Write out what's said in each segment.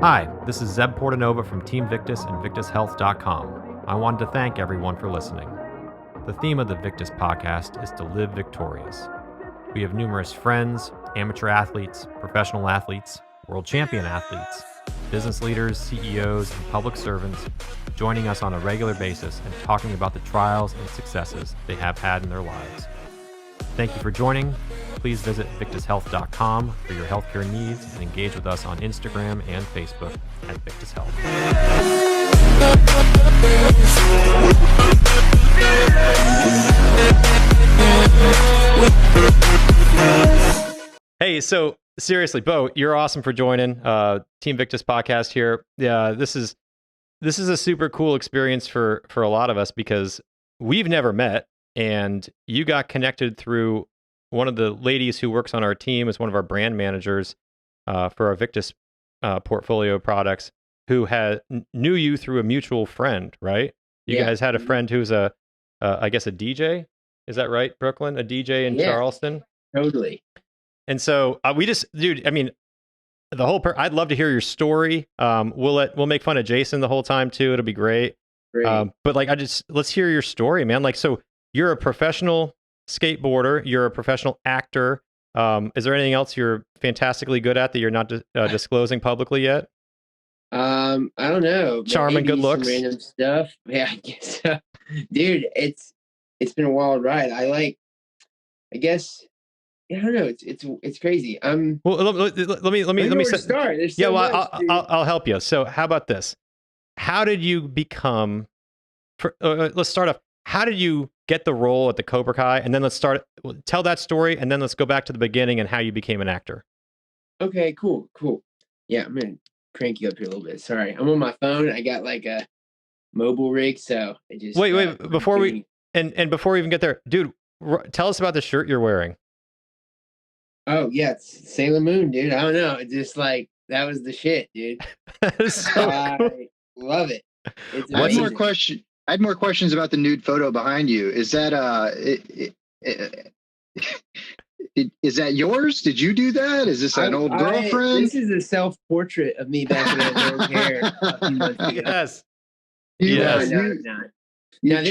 Hi, this is Zeb Portanova from Team Victus and VictusHealth.com. I wanted to thank everyone for listening. The theme of the Victus podcast is to live victorious. We have numerous friends, amateur athletes, professional athletes, world champion athletes, business leaders, CEOs, and public servants joining us on a regular basis and talking about the trials and successes they have had in their lives. Thank you for joining. Please visit VictusHealth.com for your healthcare needs and engage with us on Instagram and Facebook at Victus Health. Hey, so seriously, Bo, you're awesome for joining Team Victus podcast here. Yeah, this is a super cool experience for a lot of us because we've never met, and you got connected through one of the ladies who works on our team as one of our brand managers for our Victus portfolio products, who knew you through a mutual friend, right? You guys had a friend who's I guess a DJ. Is that right, Brooklyn? A DJ in Charleston? Totally. And so dude, I mean, I'd love to hear your story. We'll make fun of Jason the whole time too. It'll be great. But like, let's hear your story, man. Like, so you're a professional skateboarder, you're a professional actor. Is there anything else you're fantastically good at that you're not disclosing publicly yet? I don't know. Charm and good looks, random stuff. Yeah, I guess so. Dude, it's been a wild ride. I guess I don't know. It's crazy. Well, let me start. There's so much, I'll help you. So how about this? How did you become? Let's start off. How did you get the role at the Cobra Kai? And then tell that story, and then let's go back to the beginning and how you became an actor. Okay, cool. Yeah, I'm gonna crank you up here a little bit. Sorry, I'm on my phone. I got like a mobile rig, so I just wait. Before we even get there, dude, tell us about the shirt you're wearing. Oh yeah, it's Sailor Moon, dude. I don't know. It's just like that was the shit, dude. I love it. I had more questions about the nude photo behind you. Is that is that yours? Did you do that? Is this an old girlfriend? This is a self-portrait of me back when I had long hair a few months ago. Yes. Now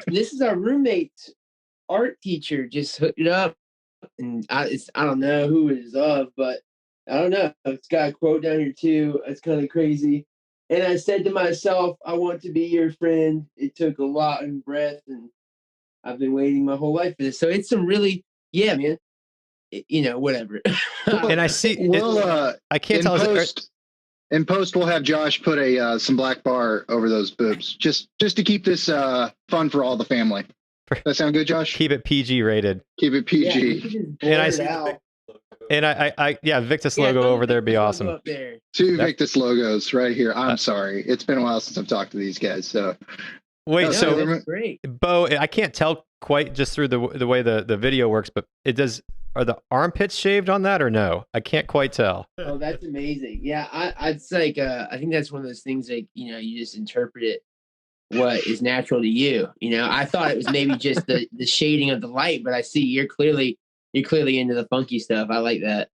this is our roommate's art teacher just hooked it up, and I don't know who it is of, but I don't know. It's got a quote down here too. It's kind of crazy. And I said to myself, I want to be your friend. It took a lot of breath, and I've been waiting my whole life for this. So it's some really, man, whatever. And I see, I can't tell. In post, we'll have Josh put some black bar over those boobs, just to keep this fun for all the family. That sound good, Josh? Keep it PG rated. Keep it PG. And I see. And Victus logo over there would be awesome. Two Victus logos right here. I'm sorry. It's been a while since I've talked to these guys. So wait, that's great. Bo, I can't tell quite just through the way the video works, but are the armpits shaved on that or no? I can't quite tell. Oh, that's amazing. Yeah, it's like I think that's one of those things like, you just interpret it what is natural to you. I thought it was maybe just the shading of the light, but I see you're clearly into the funky stuff. I like that.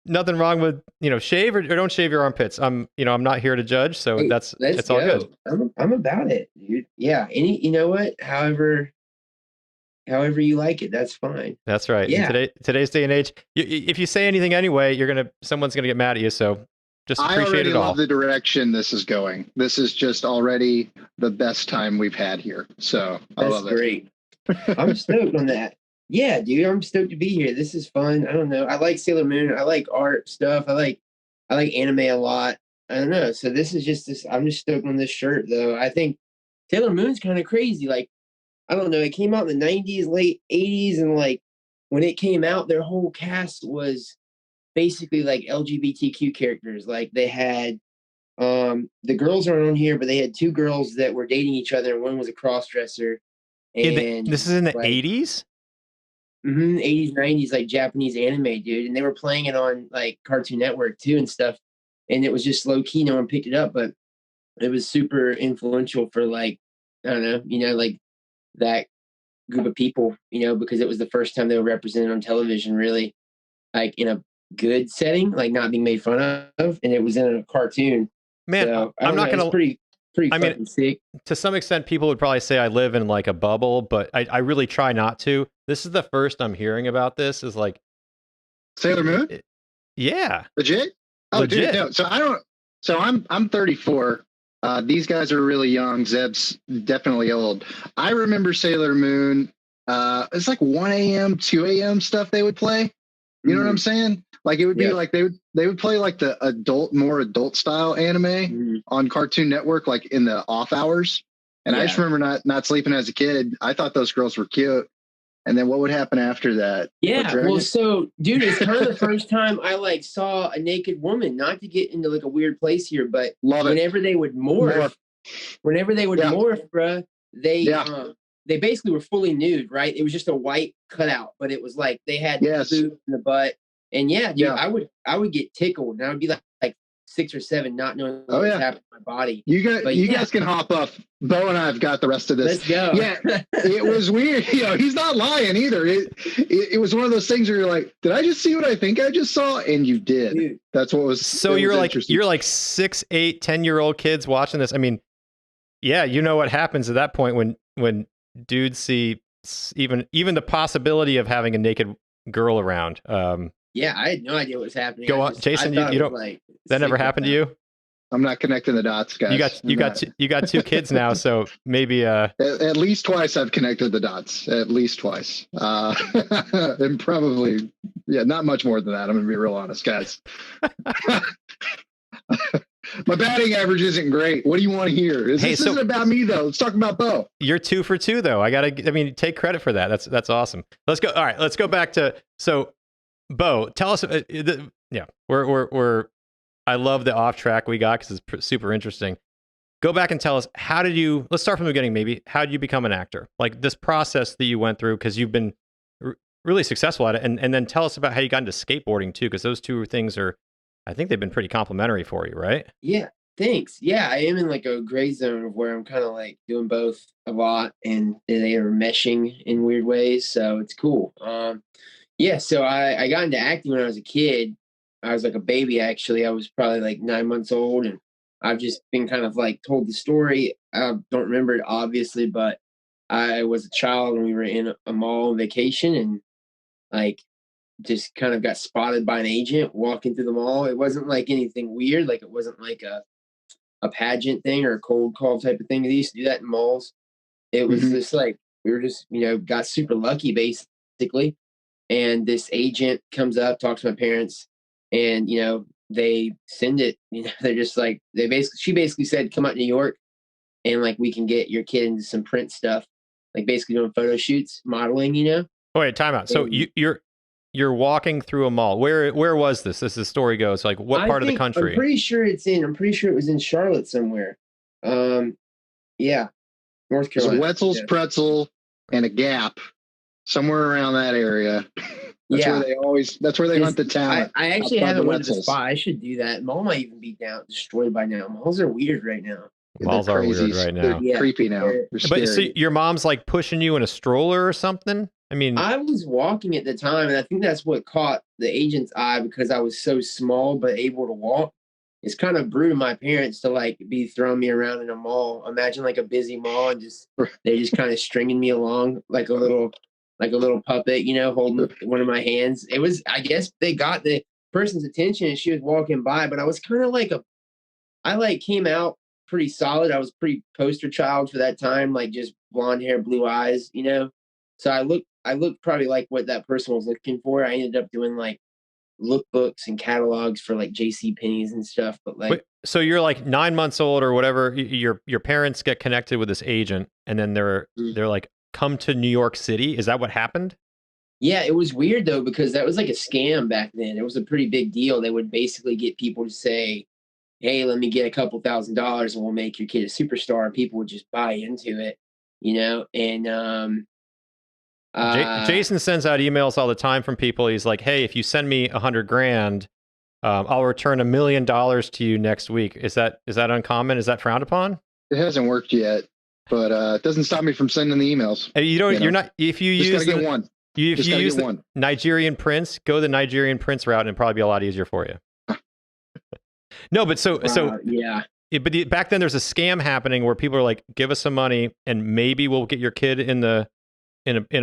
Nothing wrong with, shave or don't shave your armpits. I'm not here to judge, so it's all good. I'm about it, dude. Yeah. However you like it, that's fine. That's right. Yeah. Today's day and age, if you say anything anyway, someone's gonna get mad at you. So just appreciate it all. I love the direction this is going. This is just already the best time we've had here. So I love it. That's great. I'm stoked on that. Yeah, dude, I'm stoked to be here. This is fun. I don't know. I like Sailor Moon. I like art stuff. I like anime a lot. I don't know. So this is just this. I'm just stoked on this shirt, though. I think Sailor Moon's kind of crazy. Like, I don't know. It came out in the 90s, late 80s, and like when it came out, their whole cast was basically like LGBTQ characters. Like they had the girls aren't on here, but they had two girls that were dating each other, and one was a cross-dresser. And this is in the 80s? 80s, 90s, like Japanese anime, dude. And they were playing it on like Cartoon Network too and stuff. And it was just low key. No one picked it up, but it was super influential for like, I don't know, like that group of people, because it was the first time they were represented on television, really, like in a good setting, like not being made fun of, and it was in a cartoon. Man, so, I'm not gonna. It's pretty I fucking mean, sick. to some extent, people would probably say I live in like a bubble, but I really try not to. This is the first I'm hearing about this. Is like Sailor Moon? Yeah. Legit? Oh, Legit. dude, no. So I don't. So I'm 34. These guys are really young. Zeb's definitely old. I remember Sailor Moon. It's like 1 a.m., 2 a.m. stuff they would play. You know what I'm saying? Like it would be like they would play like the more adult style anime on Cartoon Network, like in the off hours. And I just remember not sleeping as a kid. I thought those girls were cute. And then what would happen after that? Yeah, well, so dude, it's kind of the first time I like saw a naked woman. Not to get into like a weird place here, but whenever they would morph, bruh, they basically were fully nude, right? It was just a white cutout, but it was like they had the boobs in the butt, and dude, I would get tickled, and I would be like 6 or 7, not knowing what was happening to my body. You guys can hop up. Bo and I have got the rest of this. Let's go. Yeah, it was weird. You know, he's not lying either. It was one of those things where you're like, did I just see what I think I just saw? And you did. Dude. That's what was. So you're like 6, 8, 10-year-old kids watching this. I mean, yeah, you know what happens at that point when dudes see even the possibility of having a naked girl around. Yeah, I had no idea what was happening. Go on, Jason. You don't. Like, that never happened to you. I'm not connecting the dots, guys. You got 2 kids now, so maybe at least twice I've connected the dots. At least twice, and probably not much more than that. I'm gonna be real honest, guys. My batting average isn't great. What do you want to hear? This isn't about me though. Let's talk about Bo. You're 2 for 2 though. I take credit for that. That's awesome. Let's go. All right, let's go back to Bo. Tell us. We're. I love the off track we got because it's super interesting. Go back and tell us, let's start from the beginning maybe. How did you become an actor? Like this process that you went through, because you've been really successful at it. And then tell us about how you got into skateboarding too, because those 2 things I think they've been pretty complimentary for you, right? Yeah, thanks. Yeah, I am in like a gray zone of where I'm kind of like doing both a lot and they are meshing in weird ways. So it's cool. So I got into acting when I was a kid. I was like a baby, actually. I was probably like 9 months old, and I've just been kind of like told the story. I don't remember it, obviously, but I was a child and we were in a mall on vacation and like just kind of got spotted by an agent walking through the mall. It wasn't like anything weird. Like it wasn't like a pageant thing or a cold call type of thing. They used to do that in malls. It was just like, we were just, got super lucky basically. And this agent comes up, talks to my parents, and, they send it, they're just like, she basically said, come out to New York and like, we can get your kid into some print stuff, like basically doing photo shoots, modeling, Oh, wait, time out. So you're walking through a mall. Where was this? As the story goes, like what part of the country? I'm pretty sure it was in Charlotte somewhere. North Carolina. There's Wetzel's Pretzel and a Gap somewhere around that area. That's where they hunt the talent. I actually haven't went to the spot. I should do that. Mall might even be destroyed by now. Malls are weird right now. Malls are weird right now. They're creepy now. But so your mom's like pushing you in a stroller or something? I mean, I was walking at the time, and I think that's what caught the agent's eye because I was so small but able to walk. It's kind of brutal my parents to like be throwing me around in a mall. Imagine like a busy mall and they just kind of stringing me along like a little puppet, holding one of my hands. It was, I guess they got the person's attention and she was walking by, but I was kind of like I came out pretty solid. I was pretty poster child for that time, like just blonde hair, blue eyes, So I looked probably like what that person was looking for. I ended up doing like lookbooks and catalogs for like JC Penney's and stuff. But like, so you're like 9 months old or whatever. Your parents get connected with this agent, and then they're like, come to New York City. Is that what happened? Yeah, it was weird though because that was like a scam back then. It was a pretty big deal. They would basically get people to say, "Hey, let me get a couple $1,000 and we'll make your kid a superstar." People would just buy into it, And Jason sends out emails all the time from people. He's like, "Hey, if you send me $100,000, I'll return $1 million to you next week." Is that uncommon? Is that frowned upon? It hasn't worked yet, but it doesn't stop me from sending the emails. You're not. If you just use gotta get one. If Just you gotta use get the one. Nigerian prince, go the Nigerian prince route, and it'd probably be a lot easier for you. No, but yeah. Back then there's a scam happening where people are like, give us some money and maybe we'll get your kid in a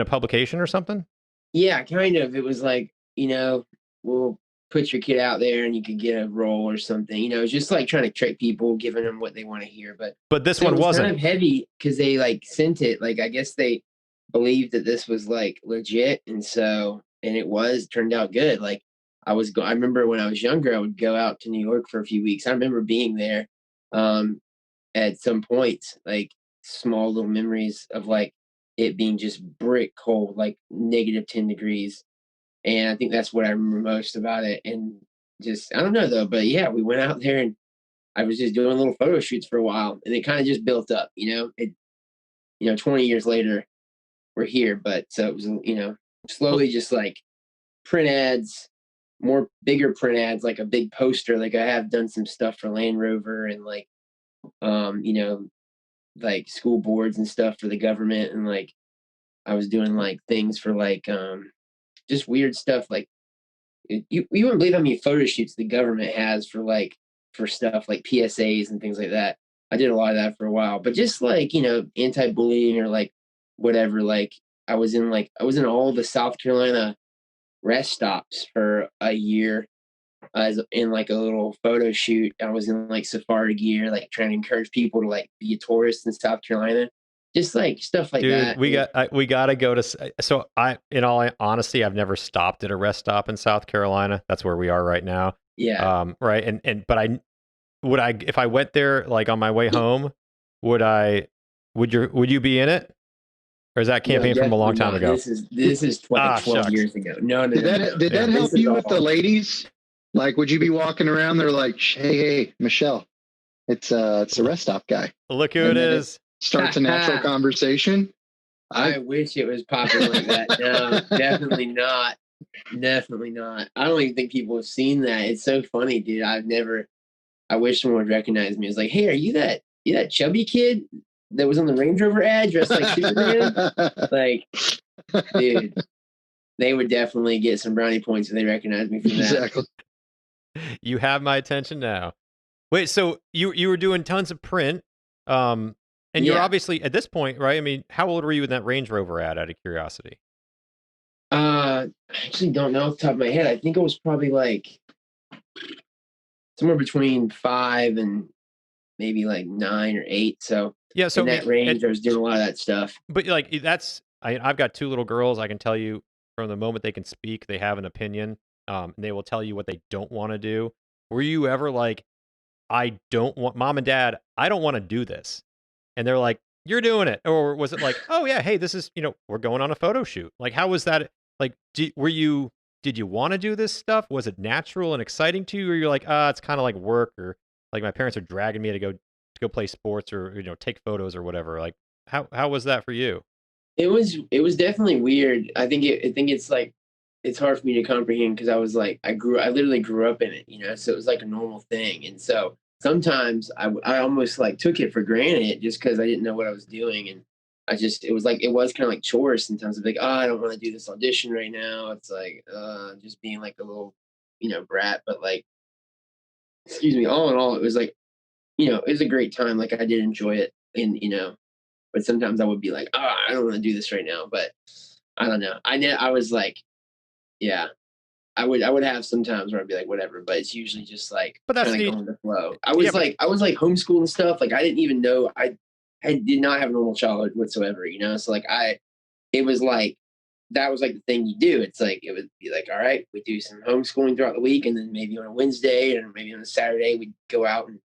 publication or something. Yeah, kind of. It was like, we'll put your kid out there and you could get a role or something. It's just like trying to trick people, giving them what they want to hear. But this so one it was wasn't. kind of heavy because they like sent it. Like I guess they believed that this was like legit, and it turned out good. Like I remember when I was younger, I would go out to New York for a few weeks. I remember being there at some points, like small little memories of like it being just brick cold, like -10 degrees. And I think that's what I remember most about it. And just, I don't know though, but yeah, we went out there and I was just doing little photo shoots for a while and it kind of just built up, 20 years later, we're here. But so it was, slowly just like print ads, bigger print ads, like a big poster. Like I have done some stuff for Land Rover and like, like school boards and stuff for the government. And like, I was doing like things for like, just weird stuff. Like you wouldn't believe how many photo shoots the government has for stuff like PSAs and things like that. I did a lot of that for a while, but just like, anti-bullying or like whatever, like I was in all the South Carolina rest stops for a year as in like a little photo shoot. I was in like safari gear, like trying to encourage people to like be a tourist in South Carolina. Just like stuff like Dude, that. we got to go to. So in all honesty, I've never stopped at a rest stop in South Carolina. That's where we are right now. Yeah. Right. But if I went there like on my way home, would you be in it? Or is that campaign from a long time ago? This is 12 years ago. No. Did that help you with the ladies? Like, would you be walking around there like, hey, Michelle, it's a rest stop guy. Look who it is. Starts a natural conversation. I wish it was popular like that. No, definitely not. Definitely not. I don't even think people have seen that. It's so funny, dude. I wish someone would recognize me. It's like, hey, are you that chubby kid that was on the Range Rover ad dressed like Superman? Like, dude, they would definitely get some brownie points if they recognize me from that. Exactly. You have my attention now. Wait, so you were doing tons of print, and you're obviously at this point, right? I mean, how old were you in that Range Rover ad? Out of curiosity. I actually don't know off the top of my head. I think it was probably like somewhere between 5 and maybe like 9 or 8. So yeah, so in that range, I was doing a lot of that stuff. But like I've got 2 little girls. I can tell you from the moment they can speak, they have an opinion. And they will tell you what they don't want to do. Were you ever like, I don't want, Mom and Dad, I don't want to do this, and they're like, you're doing it? Or was it like, oh yeah, hey, this is, we're going on a photo shoot? Like, how was that? Like, did you want to do this stuff? Was it natural and exciting to you, or you're like, it's kind of like work, or like my parents are dragging me to go play sports or take photos or whatever? Like, how was that for you? It was definitely weird. I think it's like it's hard for me to comprehend because I was like I literally grew up in it, so it was like a normal thing. And so sometimes I almost like took it for granted just because I didn't know what I was doing. And it was kind of like chores sometimes. I'd be like, oh, I don't want to do this audition right now. It's like just being like a little brat. But like, excuse me, all in all, it was like, it was a great time. Like I did enjoy it. And but sometimes I would be like, oh, I don't want to do this right now. But I don't know. I was like, yeah, I would have some times where I'd be like, whatever. But it's usually just like But that's kind of going with the flow. I was like homeschooled and stuff. Like I didn't even know I did not have a normal childhood whatsoever. So like it was like that was like the thing you do. It's like it would be like, all right, we do some homeschooling throughout the week, and then maybe on a Wednesday and maybe on a Saturday we'd go out and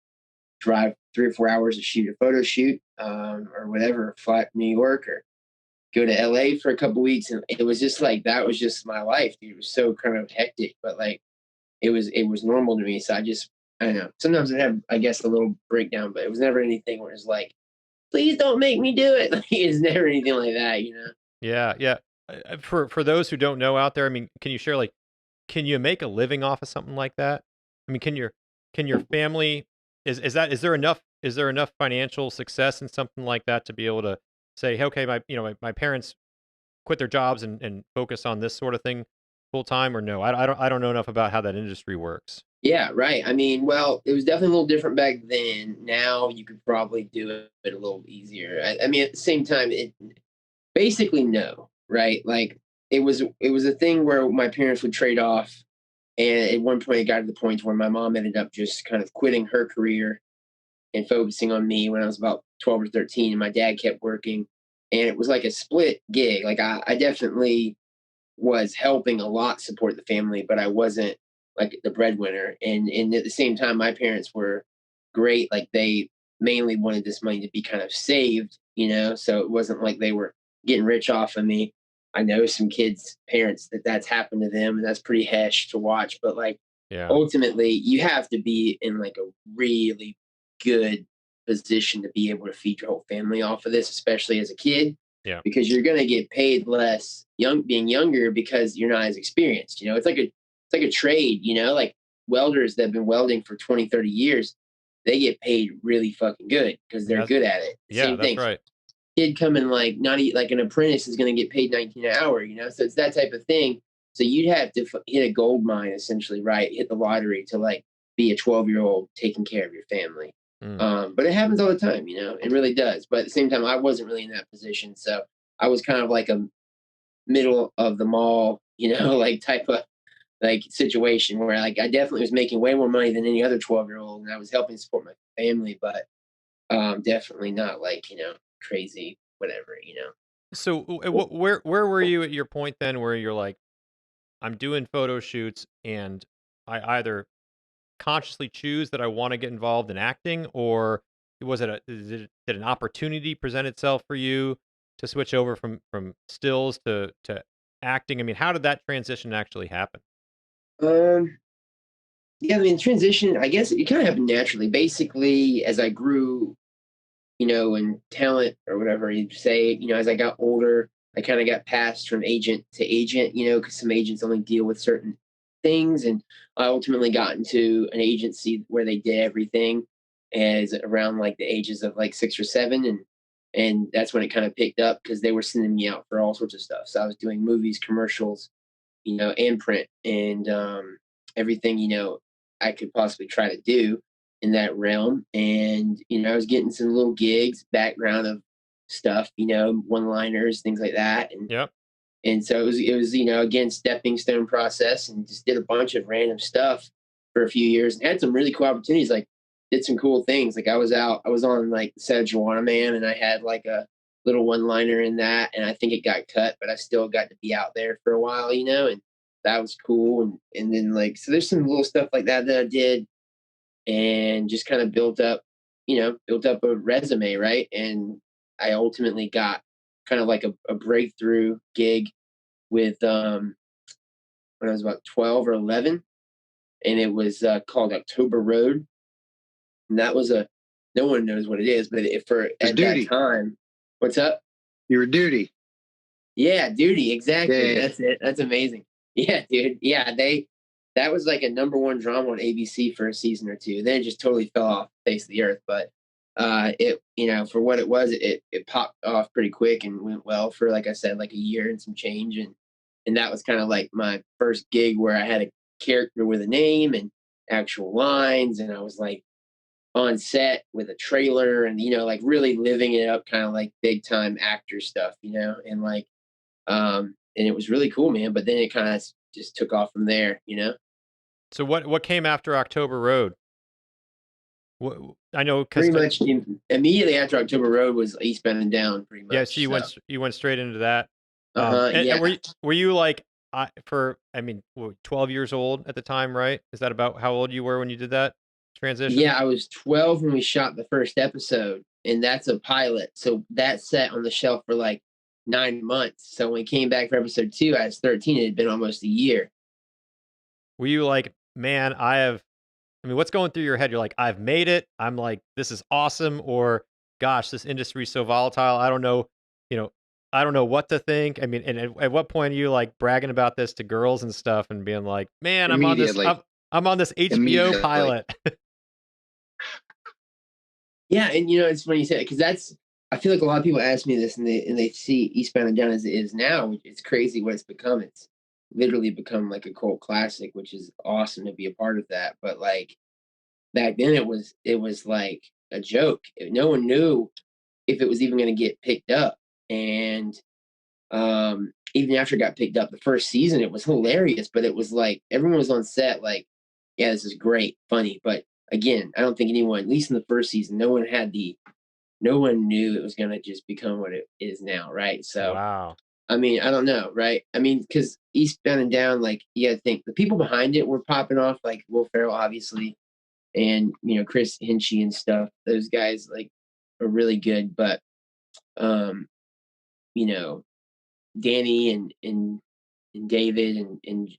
drive 3 or 4 hours to shoot a photo shoot or whatever, fly to New York or go to LA for a couple weeks. And it was just like, that was just my life, dude. It was so kind of hectic, but like, it was normal to me. So I don't know. Sometimes I'd have, I guess, a little breakdown, but it was never anything where it's like, please don't make me do it. Like, it's never anything like that, Yeah. Yeah. For those who don't know out there, I mean, can you share, like, can you make a living off of something like that? I mean, can your family, is there enough financial success in something like that to be able to say, hey, okay, my parents quit their jobs and focus on this sort of thing full time, or no? I don't know enough about how that industry works. Yeah, right. I mean, well, it was definitely a little different back then. Now you could probably do it a little easier. I mean, at the same time, it basically no, right? Like it was a thing where my parents would trade off, and at one point it got to the point where my mom ended up just kind of quitting her career and focusing on me when I was about 12 or 13, and my dad kept working, and it was like a split gig. Like I definitely was helping a lot support the family, but I wasn't like the breadwinner. And at the same time, my parents were great. Like they mainly wanted this money to be kind of saved, so it wasn't like they were getting rich off of me. I know some kids' parents that's happened to them, and that's pretty hesh to watch. But like Yeah. ultimately, you have to be in like a really good position to be able to feed your whole family off of this, especially as a kid. Yeah. Because you're going to get paid less being younger because you're not as experienced. It's like a trade, like welders that have been welding for 20, 30 years, they get paid really fucking good because they're good at it. Yeah, Same that's thing. right. Kid coming like like an apprentice is going to get paid 19 an hour, so it's that type of thing. So you'd have to hit a gold mine essentially, right? Hit the lottery to like be a 12-year-old taking care of your family. But it happens all the time, it really does. But at the same time, I wasn't really in that position. So I was kind of like a middle of the mall, like type of like situation where like I definitely was making way more money than any other 12-year-old, and I was helping support my family, but definitely not like, crazy, whatever. So where were you at your point then where you're like, I'm doing photo shoots and I either consciously choose that I want to get involved in acting, or did an opportunity present itself for you to switch over from stills to acting? I mean, how did that transition actually happen? Um, yeah, I mean, transition, I guess it kind of happened naturally. Basically, as I grew, in talent or whatever you say, as I got older, I kind of got passed from agent to agent, because some agents only deal with certain things. And I ultimately got into an agency where they did everything as around like the ages of like 6 or 7. And that's when it kind of picked up because they were sending me out for all sorts of stuff. So I was doing movies, commercials, and print and everything, I could possibly try to do in that realm. And, I was getting some little gigs, background of stuff, one-liners, things like that. Yep. And so it was, again, stepping stone process, and just did a bunch of random stuff for a few years and had some really cool opportunities. Like did some cool things. Like I was on like the set of Joanna Man, and I had like a little one-liner in that, and I think it got cut, but I still got to be out there for a while, and that was cool. And then like, so there's some little stuff like that I did, and just kind of built up a resume, right? And I ultimately got kind of like a breakthrough gig with when I was about 12 or 11, and it was called October Road. And that was no one knows what it is, but at that time, what's up? You were Duty. Yeah, Duty, exactly. Yeah. That's it. That's amazing. Yeah, dude. Yeah, that was like a #1 drama on ABC for a season or two. Then it just totally fell off the face of the earth. But it, for what it was, it popped off pretty quick and went well for, like I said, like a year and some change. And that was kind of like my first gig where I had a character with a name and actual lines, and I was like on set with a trailer, and like really living it up, kind of like big time actor stuff, and like and it was really cool, man. But then it kind of just took off from there. So what came after October Road? I know because pretty much immediately after October Road was Eastbound and Down, pretty much. yeah, so you went straight into that. Yeah. And were you like 12 years old at the time, right? Is that about how old you were when you did that transition? Yeah, I was 12 when we shot the first episode, and that's a pilot. So that sat on the shelf for like 9 months. So when we came back for episode 2, I was 13. It had been almost a year. Were you like, man, what's going through your head? You're like, I've made it. I'm like, this is awesome. Or, gosh, this industry's so volatile. I don't know, I don't know what to think. I mean, and at what point are you like bragging about this to girls and stuff and being like, man, I'm on this HBO pilot. Yeah, and it's funny you say it, because I feel like a lot of people ask me this, and they see Eastbound and Down as it is now. It's crazy what it's become. It's literally become like a cult classic, which is awesome to be a part of that. But like back then, it was like a joke. No one knew if it was even going to get picked up, and even after it got picked up, the first season it was hilarious. But it was like everyone was on set, like, yeah, this is great, funny. But again, I don't think anyone, at least in the first season, no one knew it was going to just become what it is now, right? So, Wow. I mean, I don't know, right? I mean, because Eastbound and Down, like, you gotta think the people behind it were popping off, like Will Ferrell, obviously, and Chris Hinchy and stuff. Those guys like are really good, but um, you know, Danny and David and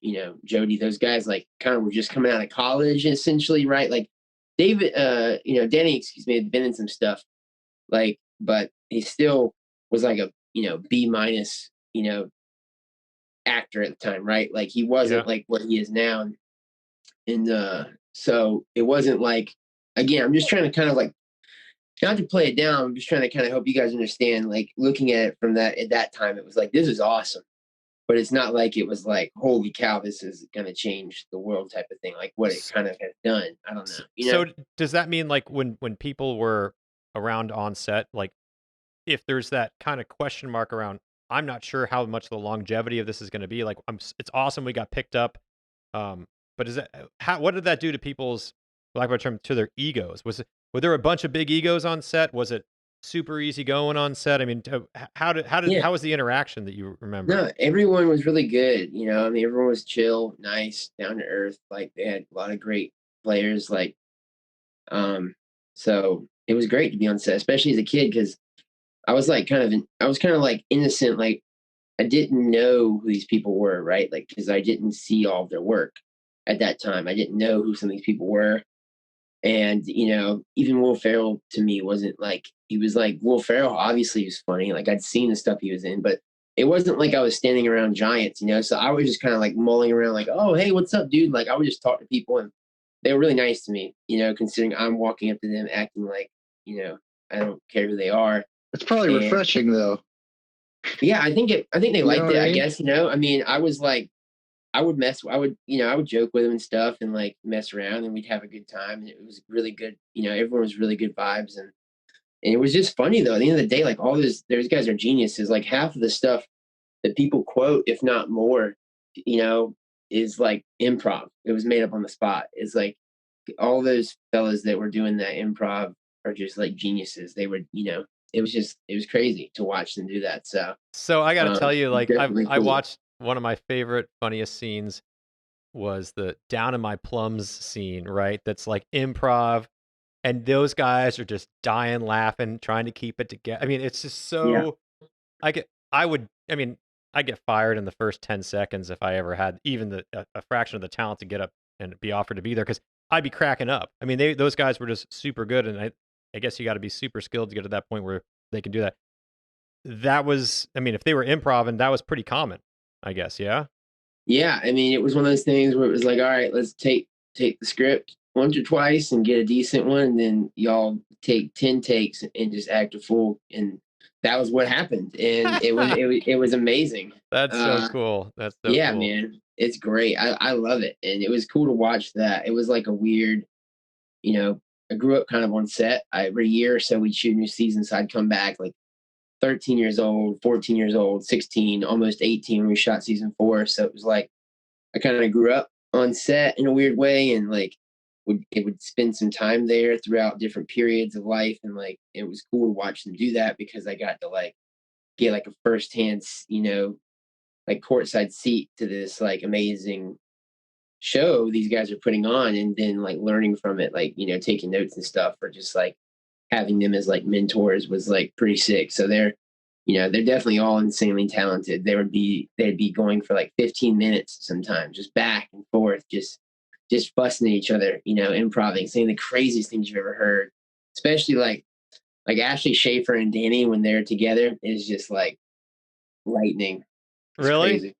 Jody, those guys like kind of were just coming out of college essentially, right? Like David, Danny, excuse me, had been in some stuff, like, but he still was like a B minus, actor at the time, right? Like he Yeah. wasn't like what he is now, and so it wasn't like, again, I'm just trying to kind of like, not to play it down, I'm just trying to kind of help you guys understand, like looking at it from that at that time, it was like this is awesome, but it's not like it was like holy cow, this is gonna change the world type of thing, like what it S- kind of has done. I don't know, So does that mean like when people were around on set, like if there's that kind of question mark around, I'm not sure how much the longevity of this is going to be. Like, it's awesome we got picked up, but is that what did that do to people's, for lack of a term, to their egos? Were there a bunch of big egos on set? Was it super easy going on set? I mean, Yeah. how was the interaction that you remember? No, everyone was really good. I mean, everyone was chill, nice, down to earth. Like they had a lot of great players. Like, um, so it was great to be on set, especially as a kid, because I was kind of like innocent. Like I didn't know who these people were, right? Like because I didn't see all of their work at that time. I didn't know who some of these people were, and even Will Ferrell to me wasn't like, he was like Will Ferrell. Obviously, he was funny. Like I'd seen the stuff he was in, but it wasn't like I was standing around giants, So I was just kind of like mulling around, like, "Oh, hey, what's up, dude?" Like I would just talk to people, and they were really nice to me, considering I'm walking up to them acting like, I don't care who they are. It's probably And refreshing though. yeah, I think they You know liked what it, I I mean? guess. I mean, I was like, I would joke with them and stuff, and like mess around, and we'd have a good time, and it was really good. Everyone was really good vibes, and it was just funny though. At the end of the day, like all those guys are geniuses. Like half of the stuff that people quote, if not more, you know, is like improv. It was made up on the spot. It's like all those fellas that were doing that improv are just like geniuses. They were, it was crazy to watch them do that. So So I got to tell you, like definitely I cool. watched one of my favorite funniest scenes was the down in my plums scene, right? That's like improv. And those guys are just dying laughing, trying to keep it together. I mean, it's just Yeah. so I mean, I get fired in the first 10 seconds if I ever had even a fraction of the talent to get up and be offered to be there because I'd be cracking up. I mean, those guys were just super good. And I guess you got to be super skilled to get to that point where they can do that. That was, I mean, if they were improv, and that was pretty common, I guess. Yeah. Yeah, I mean, it was one of those things where it was like, all right, let's take the script once or twice and get a decent one, and then y'all take 10 takes and just act a fool, and that was what happened, and it was amazing. That's so Uh, cool. That's so yeah, cool. man, it's great. I love it, and it was cool to watch that. It was like a weird, you know, I grew up kind of on set. Every year or so we'd shoot a new season, so I'd come back like 13 years old, 14 years old, 16, almost 18 when we shot season 4. So it was like I kind of grew up on set in a weird way, and like would spend some time there throughout different periods of life, and like it was cool to watch them do that because I got to like get like a firsthand, like courtside seat to this like amazing show these guys are putting on, and then like learning from it, like taking notes and stuff, or just like having them as like mentors was like pretty sick. So they're definitely all insanely talented. They'd be going for like 15 minutes sometimes, just back and forth, just fussing at each other, improvising, saying the craziest things you've ever heard. Especially like Ashley Schaefer and Danny when they're together is just like lightning. It's Really? crazy.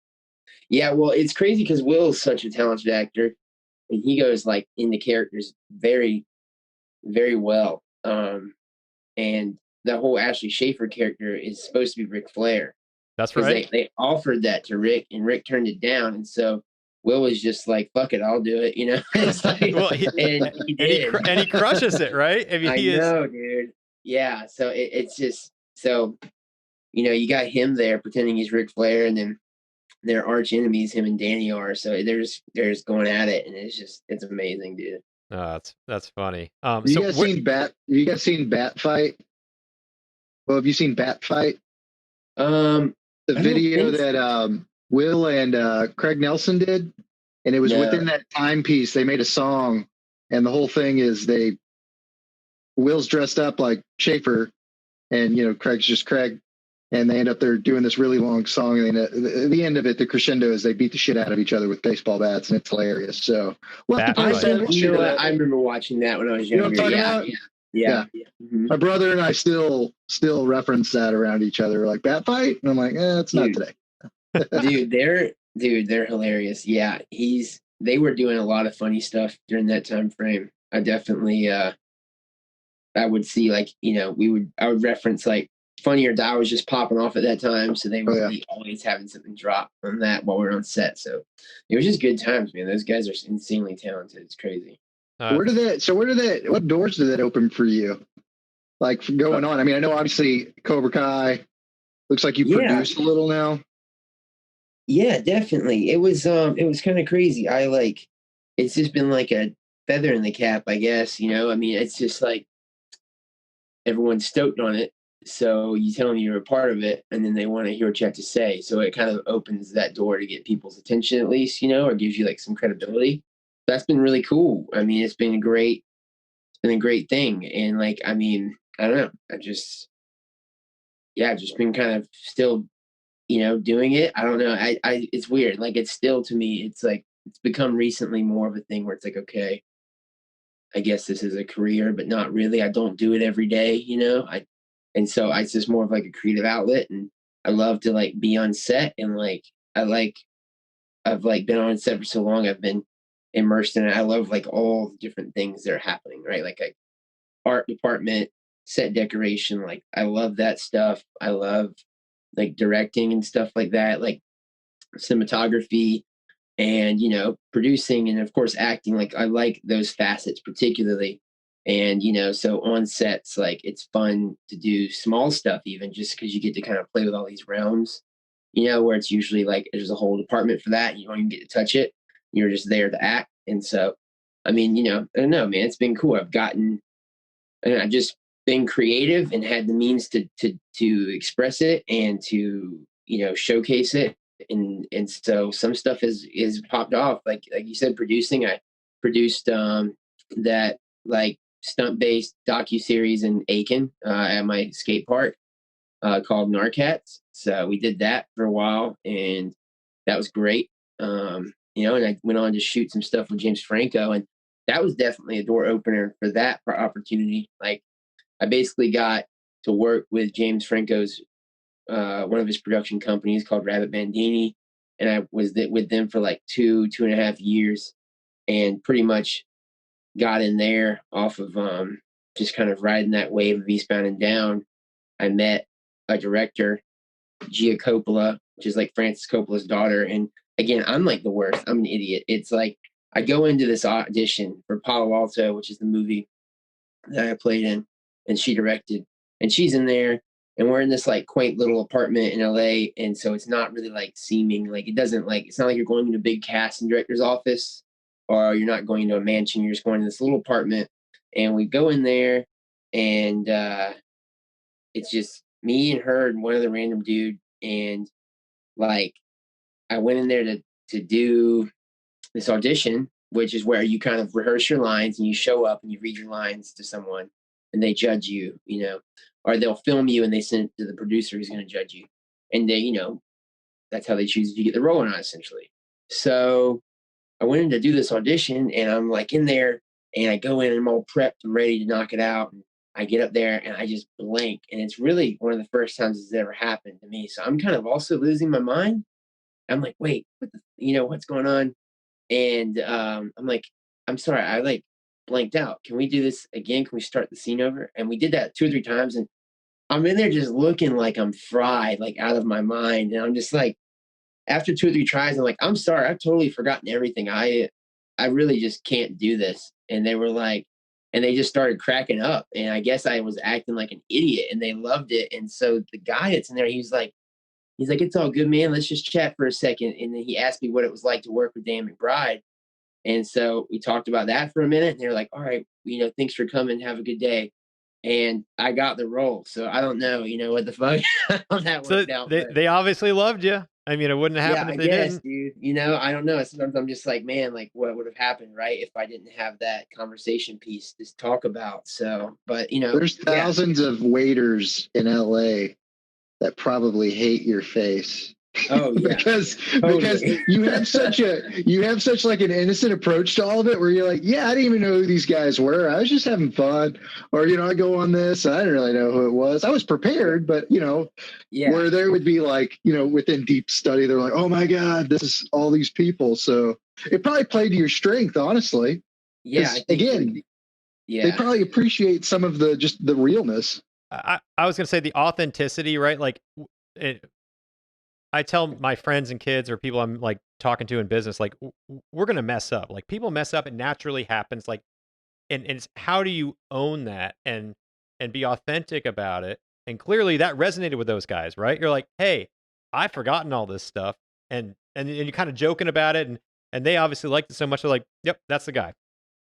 Yeah, well, it's crazy because Will's such a talented actor, and he goes like into characters very, very well. And the whole Ashley Schaefer character is supposed to be Ric Flair. That's Because right. they offered that to Rick, and Rick turned it down, and so Will was just like, "Fuck it, I'll do it," you know. It's like, Well, and he did, and he crushes it, right? I mean, I he is. know, dude. Yeah, so it's just so you got him there pretending he's Ric Flair, and then their arch enemies, him and Danny are. So there's going at it, and it's amazing, dude. That's funny. You guys seen Bat Fight? Well, have you seen Bat Fight? The video that Will and Craig Nelson did, and it was within that timepiece. They made a song, and the whole thing is Will's dressed up like Schaefer, and Craig's just Craig, and they end up there doing this really long song. And at the end of it, the crescendo is they beat the shit out of each other with baseball bats, and it's hilarious. So we'll have to post that. I remember watching that when I was younger. You know what I'm talking about? Yeah. Mm-hmm. My brother and I still reference that around each other, like Bat Fight, and I'm like, it's not today. they're hilarious. Yeah, they were doing a lot of funny stuff during that time frame. I definitely I would see I would reference like Funny or Die was just popping off at that time, so they would be always having something drop on that while we were on set. So it was just good times, man. Those guys are insanely talented. It's crazy. What doors did that open for you? Like going on? I mean, I know obviously Cobra Kai. Looks like you produced a little now. Yeah, definitely. It was kind of crazy. It's just been like a feather in the cap, I guess. I mean, it's just like everyone's stoked on it. So you tell them you're a part of it, and then they want to hear what you have to say. So it kind of opens that door to get people's attention, at least, or gives you like some credibility. That's been really cool. I mean, it's been a great thing. And I mean, I don't know. I've just been kind of still, doing it. I don't know. It's weird. Like it's still, to me, it's like, it's become recently more of a thing where it's like, okay, I guess this is a career, but not really. I don't do it every day, and so it's just more of like a creative outlet. And I love to be on set, and I've been on set for so long. I've been immersed in it. I love all the different things that are happening, right? Art department, set decoration. I love that stuff. I love directing and stuff like that, cinematography, and producing, and of course acting. I like those facets particularly. And so on sets, it's fun to do small stuff, even just because you get to kind of play with all these realms, where it's usually there's a whole department for that. You don't even get to touch it. You're just there to act. And so, I mean, I don't know, man, it's been cool. I've just been creative and had the means to express it and to, showcase it. And so some stuff is popped off. Like you said, producing, I produced that stunt-based docu-series in Aiken at my skate park called Narcats. So we did that for a while, and that was great. And I went on to shoot some stuff with James Franco, and that was definitely a door opener for that opportunity. I basically got to work with James Franco's one of his production companies called Rabbit Bandini, and I was with them for 2.5 years, and pretty much got in there off of just kind of riding that wave of Eastbound and Down. I met a director, Gia Coppola, which is Francis Coppola's daughter. And again, I'm the worst. I'm an idiot. It's I go into this audition for Palo Alto, which is the movie that I played in, and she directed. And she's in there, and we're in this quaint little apartment in LA. And so it's not really seeming it doesn't it's not like you're going to a big casting director's office, or you're not going to a mansion. You're just going to this little apartment. And we go in there, and it's just me and her and one other random dude. And I went in there to do this audition, which is where you kind of rehearse your lines, and you show up and you read your lines to someone, and they judge you, or they'll film you and they send it to the producer who's going to judge you. And they, that's how they choose if you get the role or not, essentially. So I went in to do this audition, and I'm in there, and I go in and I'm all prepped and ready to knock it out. And I get up there and I just blank. And it's really one of the first times it's ever happened to me. So I'm kind of also losing my mind. I'm wait, what's going on? And I'm I'm sorry, I blanked out. Can we do this again? Can we start the scene over? And we did that 2 or 3 times. And I'm in there just looking like I'm fried, like out of my mind. And I'm just like, after 2 or 3 tries, I'm like, I'm sorry, I've totally forgotten everything. I really just can't do this. And they were like, and they just started cracking up. And I guess I was acting like an idiot and they loved it. And so the guy that's in there, he's like, it's all good, man. Let's just chat for a second. And then he asked me what it was like to work with Dan McBride. And so we talked about that for a minute. And they're like, all right, thanks for coming. Have a good day. And I got the role. So I don't know, what the fuck how that So worked out. they obviously loved you. I mean, it wouldn't have Yeah, happened if I they guess, didn't. dude. I don't know. Sometimes I'm just like, man, like what would have happened, right? If I didn't have that conversation piece to talk about. So, but There's yeah. thousands of waiters in LA that probably hate your face. Oh yeah. because Totally. you have such like an innocent approach to all of it where you're like, yeah, I didn't even know who these guys were. I was just having fun. Or, I go on this, I didn't really know who it was. I was prepared, but Yeah. where there would be like, within deep study, they're like, oh my God, this is all these people. So it probably played to your strength, honestly. Yeah. I think, again, they probably appreciate some of just the realness. I was gonna say the authenticity, right? Like, I tell my friends and kids or people I'm like talking to in business, like we're gonna mess up. Like people mess up, it naturally happens. Like, and it's how do you own that and be authentic about it? And clearly that resonated with those guys, right? You're like, hey, I've forgotten all this stuff, and you're kind of joking about it, and they obviously liked it so much. They're like, yep, that's the guy.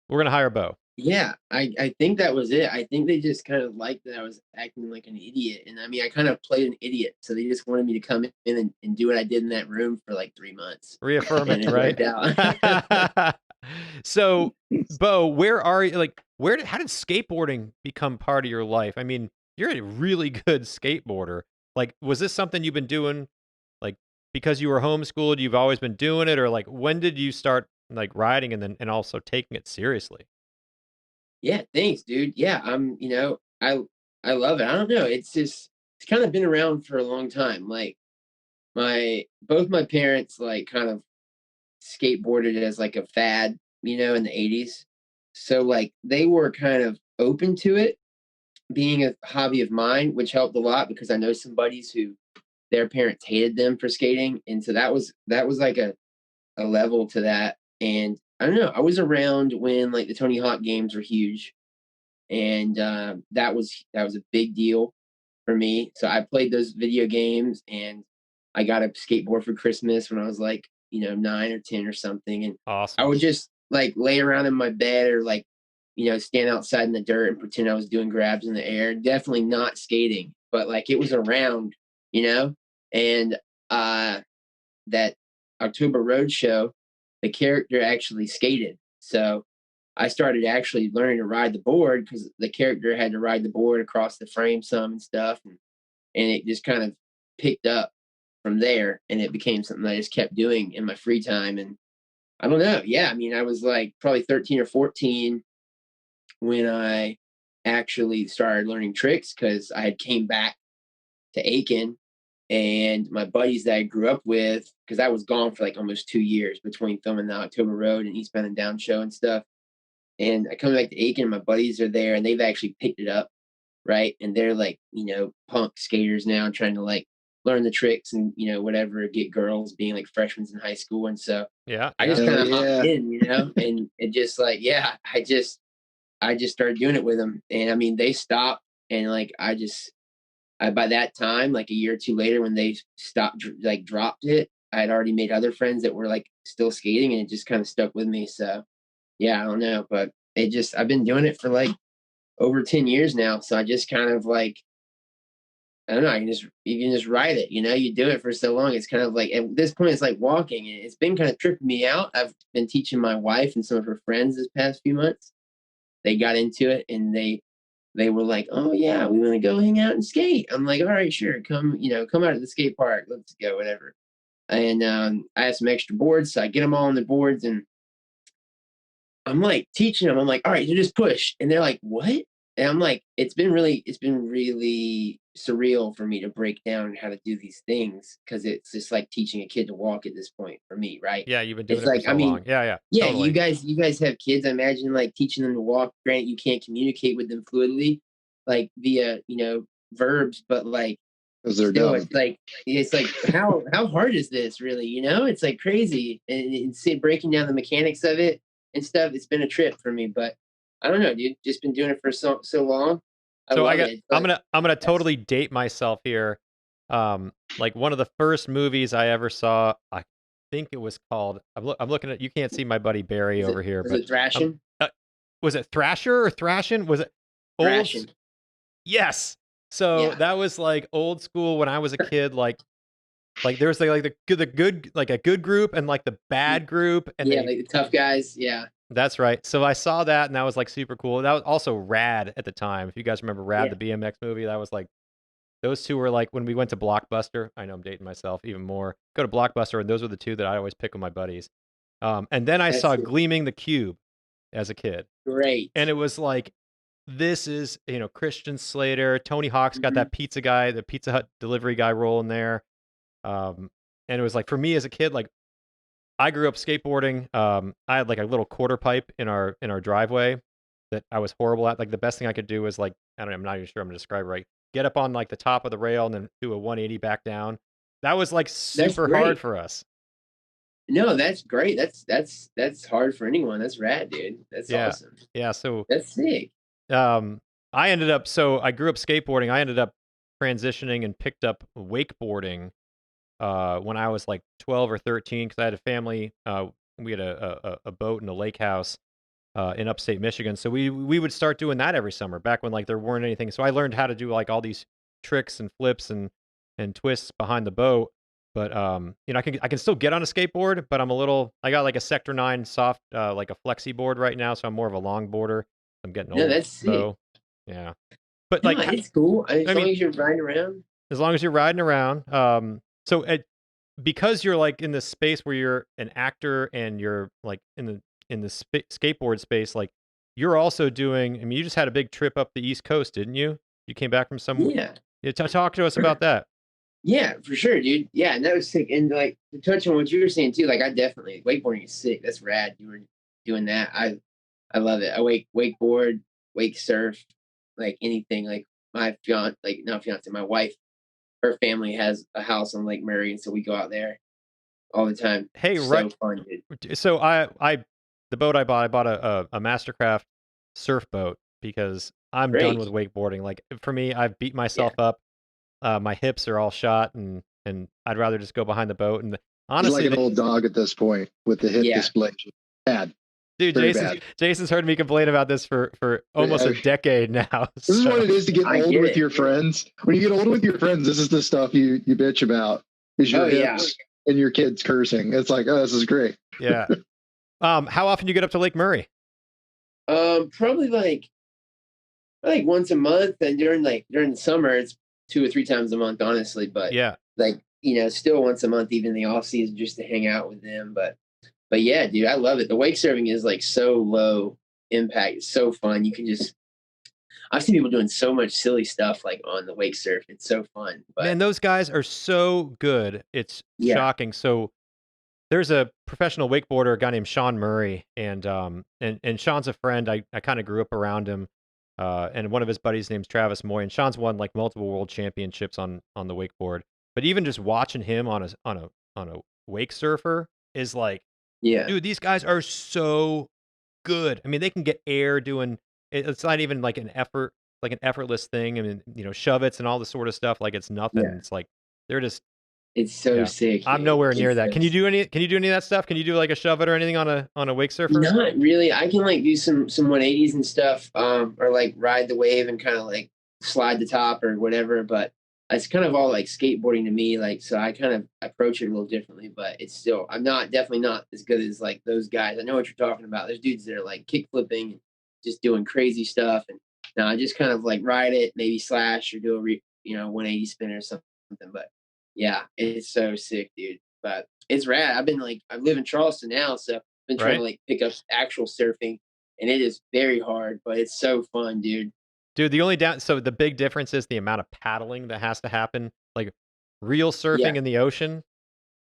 We're gonna hire Bo. Yeah, I think that was it. I think they just kind of liked that I was acting like an idiot. And I mean, I kind of played an idiot. So they just wanted me to come in and do what I did in that room for like 3 months. Reaffirm And it, it right? worked out. So, Bo, where are you? Like, how did skateboarding become part of your life? I mean, you're a really good skateboarder. Like, was this something you've been doing, like, because you were homeschooled, you've always been doing it, or like, when did you start like riding and also taking it seriously? Yeah, thanks, dude. Yeah, I love it. I don't know. It's kind of been around for a long time. Like both my parents like kind of skateboarded as like a fad, in the 80s. So like they were kind of open to it being a hobby of mine, which helped a lot because I know some buddies who their parents hated them for skating. And so that was like a level to that. And I don't know, I was around when like the Tony Hawk games were huge. And that was a big deal for me. So I played those video games, and I got a skateboard for Christmas when I was like 9 or 10 or something, and I Awesome. would just like lay around in my bed or like stand outside in the dirt and pretend I was doing grabs in the air. Definitely not skating, but like it was around, you know. And that October Road show, the character actually skated, so I started actually learning to ride the board because the character had to ride the board across the frame some and stuff, and it just kind of picked up from there, and it became something I just kept doing in my free time. And I don't know, yeah, I mean, I was like probably 13 or 14 when I actually started learning tricks because I had came back to Aiken, and my buddies that I grew up with, because I was gone for like almost 2 years between filming the October Road and Eastbound and Down show and stuff. And I come back to Aiken, my buddies are there, and they've actually picked it up, right? And they're like, punk skaters now, trying to like learn the tricks and whatever, get girls, being like freshmen in high school. And so Yeah, I yeah. just kind of hopped Yeah. in, and it just like, yeah, I just started doing it with them, and I mean, they stopped, and like I by that time, like a year or two later, when they stopped, like dropped it, I had already made other friends that were like still skating, and it just kind of stuck with me. So yeah, I don't know, but I've been doing it for like over 10 years now. So I just kind of like, I don't know, you can just ride it, you do it for so long. It's kind of like, at this point, it's like walking, and it's been kind of tripping me out. I've been teaching my wife and some of her friends this past few months. They got into it, and they were like, oh yeah, we want to go hang out and skate. I'm like, all right, sure. Come out to the skate park. Let's go, whatever. And I have some extra boards. So I get them all on the boards, and I'm like teaching them. I'm like, all right, you just push. And they're like, what? And I'm like, it's been really surreal for me to break down how to do these things because it's just like teaching a kid to walk at this point for me, right? Yeah, you've been doing It's it for like, I so mean, long. Yeah, yeah, yeah, totally. you guys have kids. I imagine like teaching them to walk. Granted, you can't communicate with them fluidly, like via verbs, but like Because they're still, dumb. it's like how hard is this really? You know, it's like crazy, and see breaking down the mechanics of it and stuff. It's been a trip for me, but I don't know, dude. Just been doing it for so long. I So love it. I'm But gonna totally date myself here. Like one of the first movies I ever saw, I think it was called. I'm looking at. You can't see my buddy Barry over here, was but it um, Thrashing? was it Thrasher or Thrashin'? Was it old? Thrashing. Yes. So Yeah. that was like old school when I was a kid. Like there was like the good like a good group and like the bad group, and Yeah, they like the tough guys. Yeah. that's right. So I saw that and that was like super cool. That was also Rad at the time. If you guys remember Rad, Yeah. the BMX movie, that was like those two were like when we went to Blockbuster. I know I'm dating myself even more. Go to Blockbuster, and those were the two that I always pick with my buddies. And then I That's saw Gleaming the Cube as a kid, great. and it was like, this is Christian Slater, Tony Hawk's got Mhm. that pizza guy, the Pizza Hut delivery guy role in there. And it was like for me as a kid, like I grew up skateboarding. I had like a little quarter pipe in our driveway that I was horrible at. Like the best thing I could do was like, I don't know, I'm not even sure I'm gonna describe it right. Get up on like the top of the rail and then do a 180 back down. That was like That's super hard great. for us. No, that's great. That's hard for anyone. That's rad, dude. That's Yeah. awesome. Yeah. So That's sick. I ended up, so I grew up skateboarding. I ended up transitioning and picked up wakeboarding when I was like 12 or 13 because I had a family. We had a boat in a lake house in upstate Michigan. So we would start doing that every summer back when like there weren't anything. So I learned how to do like all these tricks and flips and twists behind the boat. But I can still get on a skateboard, but I got like a Sector 9 soft like a flexi board right now, so I'm more of a longboarder. I'm getting No, old. that's sick. So yeah. But No, like it's cool. As I long mean, as you're riding around. as long as you're riding around. So because you're like in this space where you're an actor and you're like in the skateboard space, like you're also doing. I mean, you just had a big trip up the East Coast, didn't you? You came back from somewhere. Yeah. Yeah, talk to us about that. Yeah, for sure, dude. Yeah, and that was sick. And like to touch on what you were saying too, like I definitely wakeboarding is sick. That's rad. You were doing that. I love it. I wakeboard, wake surf, like anything. Like my fiance, like not fiance, my wife, her family has a house on Lake Murray, and so we go out there all the time. Hey, So right. fun, dude. So the boat I bought a Mastercraft surf boat because I'm done with Great. wakeboarding. Like for me, I've beat Yeah. myself up. My hips are all shot, and I'd rather just go behind the boat. And He's honestly, like an old dog at this point with the hip Yeah. dysplasia. Bad. dude, Very bad. Jason's heard me complain about this for almost a decade now. This is what it is to get I old get with it. your friends. When you get old with your friends, this is the stuff you bitch about. Is your Oh, yeah. hips and your kids cursing. It's like, oh, this is great. Yeah. How often do you get up to Lake Murray? Probably like once a month, and during the summer, it's 2 or 3 times a month, honestly. But Yeah. like still once a month, even in the off season, just to hang out with them. But yeah, dude, I love it. The wake surfing is like so low impact. It's so fun. You can just I've seen people doing so much silly stuff like on the wake surf. It's so fun. But Man, those guys are so good. It's yeah, shocking. So there's a professional wakeboarder, a guy named Sean Murray, and Sean's a friend. I kind of grew up around him. And one of his buddies name's Travis Moy, and Sean's won like multiple world championships on the wakeboard. But even just watching him on a wake surfer is like, yeah, dude, these guys are so good. I mean, they can get air doing it's not even like an effort, like an effortless thing. I mean, shove it's and all this sort of stuff. Like it's nothing. yeah. It's like they're just It's so yeah. sick. I'm Dude. nowhere near It's that. so Can you do any of that stuff? Can you do like a shove it or anything on a wake surfer? Not really. I can like do some 180s and stuff, or like ride the wave and kind of like slide the top or whatever. But it's kind of all like skateboarding to me. Like so, I kind of approach it a little differently. But it's still, I'm not definitely not as good as like those guys. I know what you're talking about. There's dudes that are like kick flipping, and just doing crazy stuff. And no, I just kind of like ride it, maybe slash or do a 180 spin or something. But yeah, it's so sick, dude. But it's rad. I live in Charleston now, so I've been trying to Right? like pick up actual surfing, and it is very hard, but it's so fun, dude. Dude, so the big difference is the amount of paddling that has to happen. Like real Yeah, surfing in the ocean.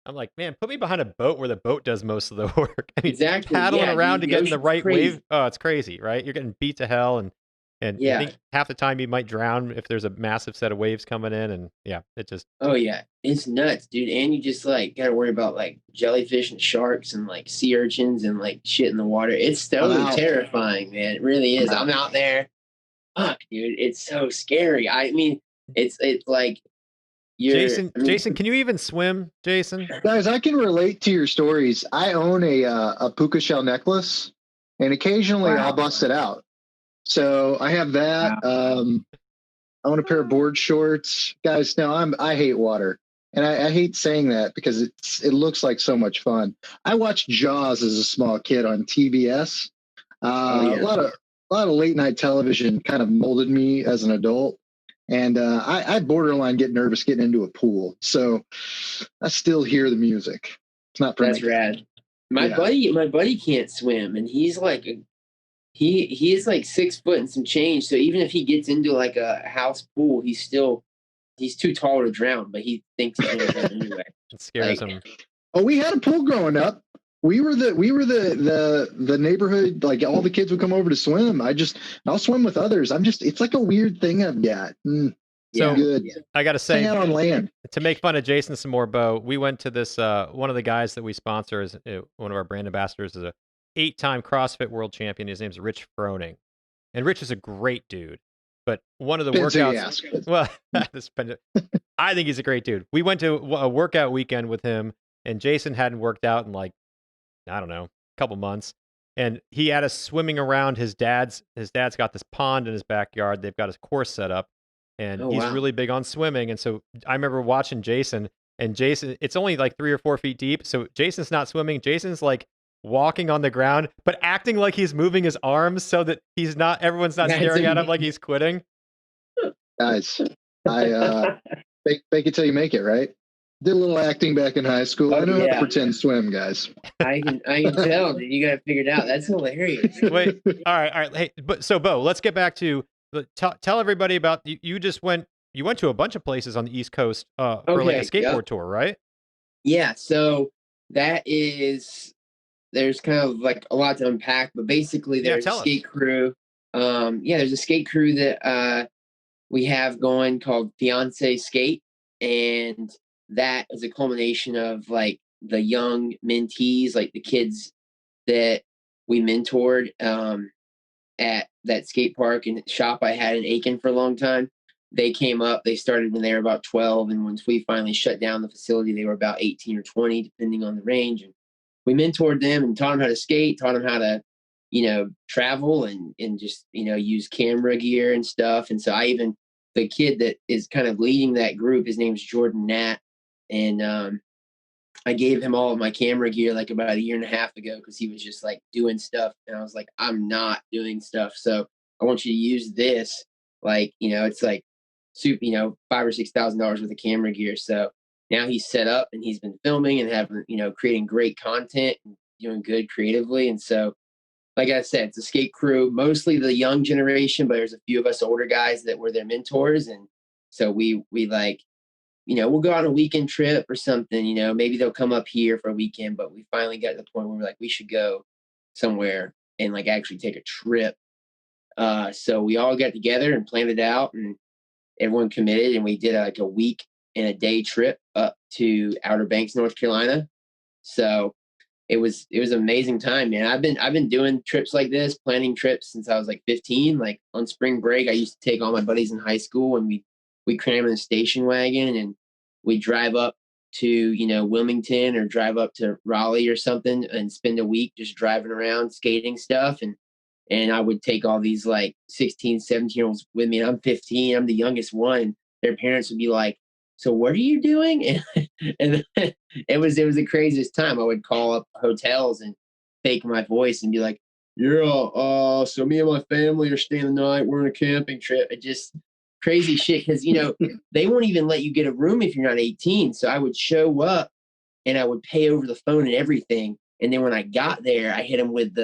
I'm like, man, put me behind a boat where the boat does most of the work. I mean, exactly. paddling Yeah, around dude, to the get in the ocean's right crazy. wave. Oh, it's crazy, right? You're getting beat to hell, and And I Yeah. think half the time you might drown if there's a massive set of waves coming in, and yeah, it just Oh yeah, it's nuts, dude. And you just like gotta worry about like jellyfish and sharks and like sea urchins and like shit in the water. It's I'm totally out. terrifying, man. It really is. I'm I'm out there. Fuck, dude. It's so scary. I mean, it's like you're Jason, I mean, Jason, can you even swim, Jason? Guys, I can relate to your stories. I own a puka shell necklace, and occasionally Wow. I'll bust it out. So I have that. Wow. I own a pair of board shorts, guys. Now I hate water, and I hate saying that because it looks like so much fun. I watched Jaws as a small kid on TBS. Oh yeah. A lot of late night television kind of molded me as an adult, and I borderline get nervous getting into a pool. So I still hear the music. It's not for That's me. rad. Yeah. My buddy can't swim, and he's like he is like 6 foot and some change. So even if he gets into like a house pool, he's too tall to drown, but he thinks he's gonna drown anyway. It scares him. Oh, we had a pool growing up. We were the neighborhood, like all the kids would come over to swim. I'll swim with others. It's like a weird thing I've got. So good. I got to say, hang out on land. To make fun of Jason some more, Bo, we went to this, one of the guys that we sponsor is one of our brand ambassadors is a 8-time CrossFit world champion. His name's Rich Froning. And Rich is a great dude. But one of the workouts, well, I think he's a great dude. We went to a workout weekend with him, and Jason hadn't worked out in like, I don't know, a couple months. And he had us swimming around his dad's got this pond in his backyard. They've got his course set up, and he's really big on swimming. And so I remember watching Jason, and Jason, it's only like 3 or 4 feet deep. So Jason's not swimming. Jason's like walking on the ground, but acting like he's moving his arms so that everyone's not staring at him like he's quitting. Guys, fake it till you make it, right? Did a little acting back in high school. I know how to pretend swim, guys. I can tell, dude. You got to figure it out. That's hilarious. Wait, all right. Hey, so Bo, let's get back to tell everybody about you. You went to a bunch of places on the East Coast for like a skateboard tour, right? Yeah. So there's kind of like a lot to unpack, but basically there's a skate crew. There's a skate crew that we have going called Fiance Skate, and that is a culmination of like the young mentees, like the kids that we mentored at that skate park and shop I had in Aiken for a long time. They came up, they started when they were about 12, and once we finally shut down the facility, they were about 18 or 20, depending on the range. And we mentored them and taught them how to skate, taught them how to, travel and just, use camera gear and stuff. And so the kid that is kind of leading that group, his name's Jordan Nat. And I gave him all of my camera gear like about a year and a half ago because he was just like doing stuff. And I was like, I'm not doing stuff. So I want you to use this. Like, it's like super, $5,000 or $6,000 worth of camera gear. So now he's set up and he's been filming and having, creating great content and doing good creatively. And so, like I said, it's a skate crew, mostly the young generation, but there's a few of us older guys that were their mentors. And so we like, we'll go on a weekend trip or something, maybe they'll come up here for a weekend, but we finally got to the point where we're like, we should go somewhere and like actually take a trip. So we all got together and planned it out and everyone committed, and we did like a week and a day trip up to Outer Banks, North Carolina. So it was an amazing time, man. I've been doing trips like this, planning trips since I was like 15. Like on spring break, I used to take all my buddies in high school and we cram in a station wagon and we drive up to, Wilmington or drive up to Raleigh or something and spend a week just driving around, skating stuff. And I would take all these like 16, 17-year-olds with me. And I'm 15. I'm the youngest one. Their parents would be like, so what are you doing? And it was the craziest time. I would call up hotels and fake my voice and be like, yeah, so me and my family are staying the night. We're on a camping trip. It just crazy shit. Cause they won't even let you get a room if you're not 18. So I would show up and I would pay over the phone and everything. And then when I got there, I hit them with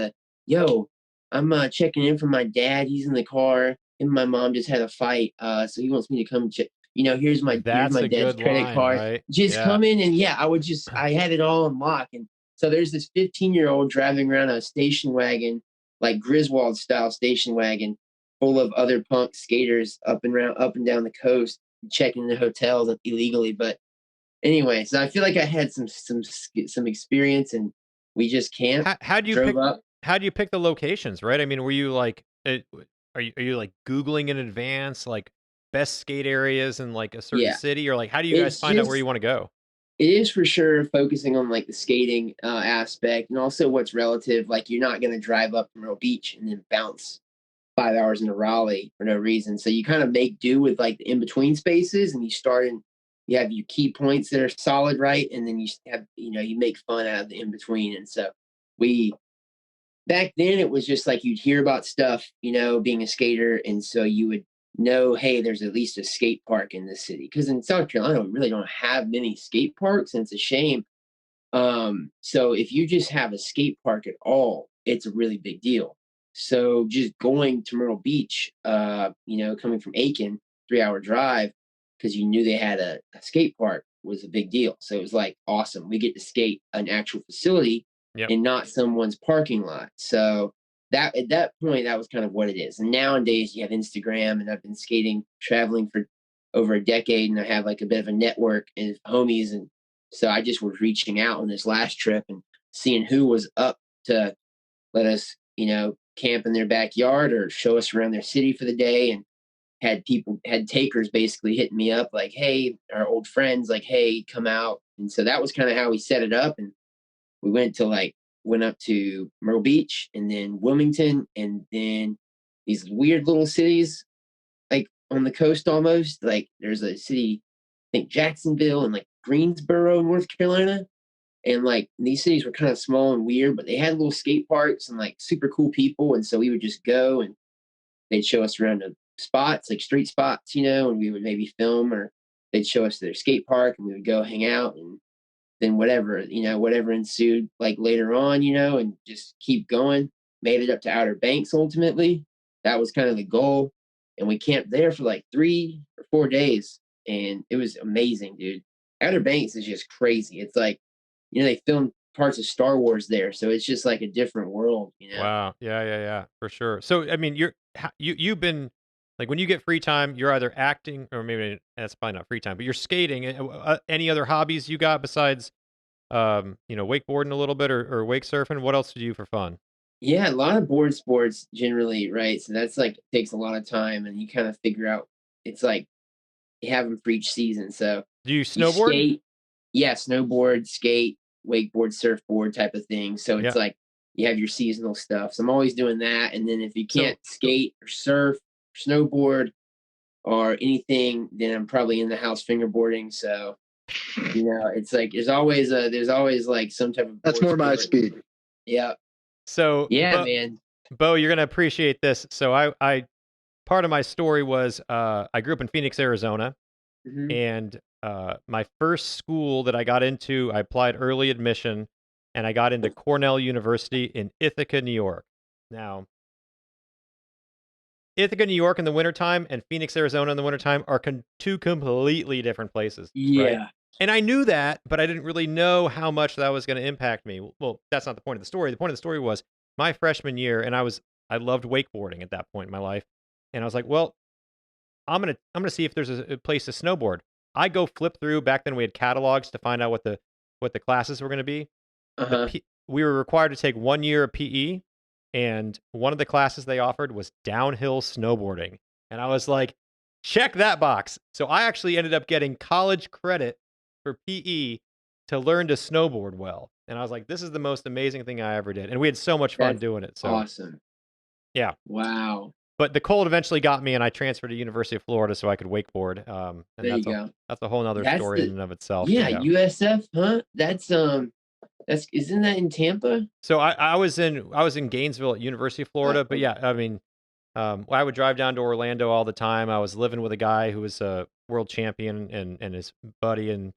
yo, I'm checking in for my dad. He's in the car. Him and my mom just had a fight. So he wants me to come check. Here's my dad's credit card. Right? Just come in and I had it all on lock. And so there's this 15-year-old driving around a station wagon, like Griswold style station wagon. full of other punk skaters up and down the coast, checking the hotels illegally. But anyway, so I feel like I had some experience, and we just camped, How do you drove pick? up. How do you pick the locations? Right? I mean, were you like, are you like Googling in advance, like best skate areas in like a certain Yeah, city, or like how do you guys it's find out where you just want to go? it is for sure focusing on like the skating aspect, and also what's relative. Like you're not going to drive up to Myrtle Beach and then bounce 5 hours into Raleigh for no reason. So you kind of make do with like the in between spaces, and you have your key points that are solid, right? And then you make fun out of the in between. And so we, back then it was just like you'd hear about stuff, being a skater. And so you would know, hey, there's at least a skate park in this city. Because in South Carolina, we really don't have many skate parks, and it's a shame. So if you just have a skate park at all, it's a really big deal. So just going to Myrtle Beach, coming from Aiken, 3 hour drive, because you knew they had a skate park was a big deal. So it was like awesome. We get to skate an actual facility Yep. and not someone's parking lot. So that at that point, that was kind of what it is. And nowadays you have Instagram, and I've been traveling for over a decade, and I have like a bit of a network of homies, and so I just was reaching out on this last trip and seeing who was up to let us, camp in their backyard or show us around their city for the day. And had takers basically hitting me up like, hey, our old friends, like, hey, come out. And so that was kind of how we set it up. And we went up to Myrtle Beach, and then Wilmington, and then these weird little cities like on the coast almost. Like there's a city, I think Jacksonville, and like Greensboro, North Carolina. And like these cities were kind of small and weird, but they had little skate parks and like super cool people. And so we would just go, and they'd show us around the spots, like street spots, and we would maybe film, or they'd show us their skate park, and we would go hang out. And then whatever ensued like later on, and just keep going. Made it up to Outer Banks ultimately. That was kind of the goal. And we camped there for like 3 or 4 days. And it was amazing, dude. Outer Banks is just crazy. It's like, they filmed parts of Star Wars there. So it's just like a different world. Wow. Yeah, yeah, yeah, for sure. So, I mean, you've been like when you get free time, you're either acting or maybe that's probably not free time, but you're skating. Any other hobbies you got besides, wakeboarding a little bit or wake surfing? What else do you do for fun? Yeah, a lot of board sports generally, right? So that's like takes a lot of time, and you kind of figure out it's like you have them for each season. So Do you you snowboard? skate, yeah, snowboard, skate, wakeboard, surfboard type of thing. So it's Yeah. like you have your seasonal stuff. So I'm always doing that. And then if you So, can't skate or surf or snowboard or anything, then I'm probably in the house fingerboarding. So, it's like there's always like some type of That's board more my sport. speed. Yeah. so, Yeah, but man. Bo, you're gonna appreciate this. So, I part of my story was I grew up in Phoenix, Arizona, Hmm. and my first school that I got into, I applied early admission, and I got into Cornell University in Ithaca, New York. Now, Ithaca, New York in the wintertime and Phoenix, Arizona in the wintertime are two completely different places, right? Yeah. And I knew that, but I didn't really know how much that was going to impact me. Well, that's not the point of the story. The point of the story was my freshman year, and I loved wakeboarding at that point in my life, and I was like, well, I'm gonna see if there's a place to snowboard. I go flip through. Back then, we had catalogs to find out what the classes were going to be. Uh-huh. We were required to take 1 year of PE, and one of the classes they offered was downhill snowboarding. And I was like, check that box. So I actually ended up getting college credit for PE to learn to snowboard well. And I was like, this is the most amazing thing I ever did. And we had so much fun That's doing it. So awesome. yeah. Wow. But the cold eventually got me, and I transferred to University of Florida so I could wakeboard. And There you go. that's a whole nother That's story in the and of itself. But Yeah, yeah. USF, huh? That's isn't that in Tampa? So I was in Gainesville at University of Florida, but Okay. yeah, I mean, I would drive down to Orlando all the time. I was living with a guy who was a world champion and his buddy, and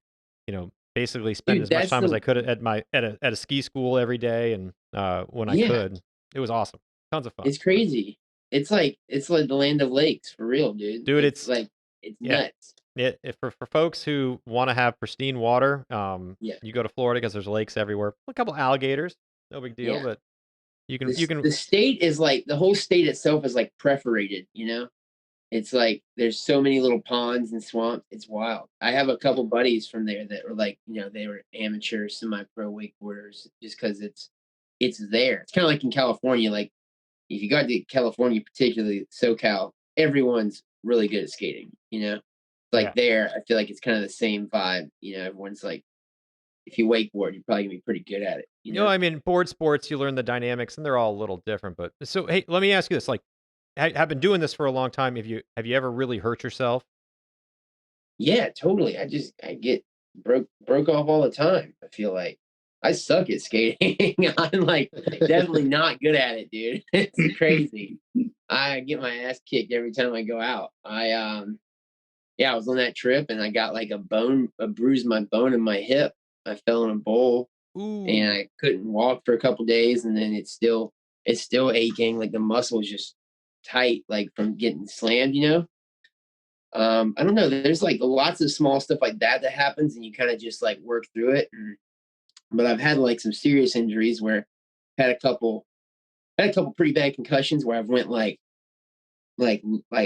basically spend Dude, as much that's time as the I could at a ski school every day, and when I yeah, could, it was awesome, tons of fun. it's crazy. It's like the land of lakes for real, dude. Dude, It's like it's yeah, nuts. for folks who want to have pristine water, Yeah. you go to Florida because there's lakes everywhere. A couple alligators, no big deal, Yeah. but The state is like the whole state itself is like perforated, you know. It's like there's so many little ponds and swamps. It's wild. I have a couple buddies from there that were like, you know, they were amateur semi-pro wakeboarders just because it's there. It's kind of like in California. Like if you got to California, particularly SoCal, everyone's really good at skating. You know, like there, I feel like it's kind of the same vibe. You know, everyone's like, if you wakeboard, you're probably gonna be pretty good at it. You know, I mean, board sports, you learn the dynamics, and they're all a little different. But so, hey, let me ask you this: like, I've been doing this for a long time. Have you ever really hurt yourself? Yeah, totally. I get broke off all the time. I feel like I suck at skating. I'm like definitely not good at it, dude. It's crazy. I get my ass kicked every time I go out. Yeah, I was on that trip and I got like a bruise my bone in my hip. I fell in a bowl. Ooh. And I couldn't walk for a couple days, and then it's still aching. Like the muscle is just tight, like from getting slammed, you know. I don't know. There's like lots of small stuff like that happens, and you kind of just like work through it. But I've had like some serious injuries where I had a couple pretty bad concussions where I've went like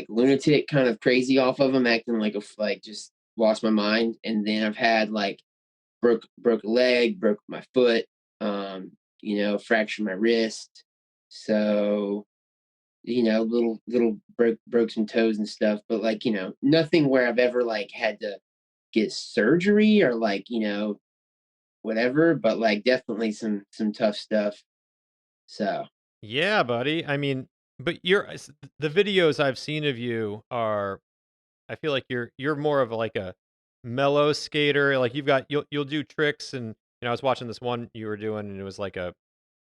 lunatic, kind of crazy off of them, acting like just lost my mind. And then I've had like broke a leg, broke my foot, you know, fractured my wrist. So, you know, little broke some toes and stuff, but like, you know, nothing where I've ever like had to get surgery or like, you know, whatever, but like definitely some tough stuff. So Yeah, buddy. I mean, but the videos I've seen of you are, I feel like you're more of like a mellow skater. Like you'll do tricks, and I was watching this one you were doing, and it was like oh,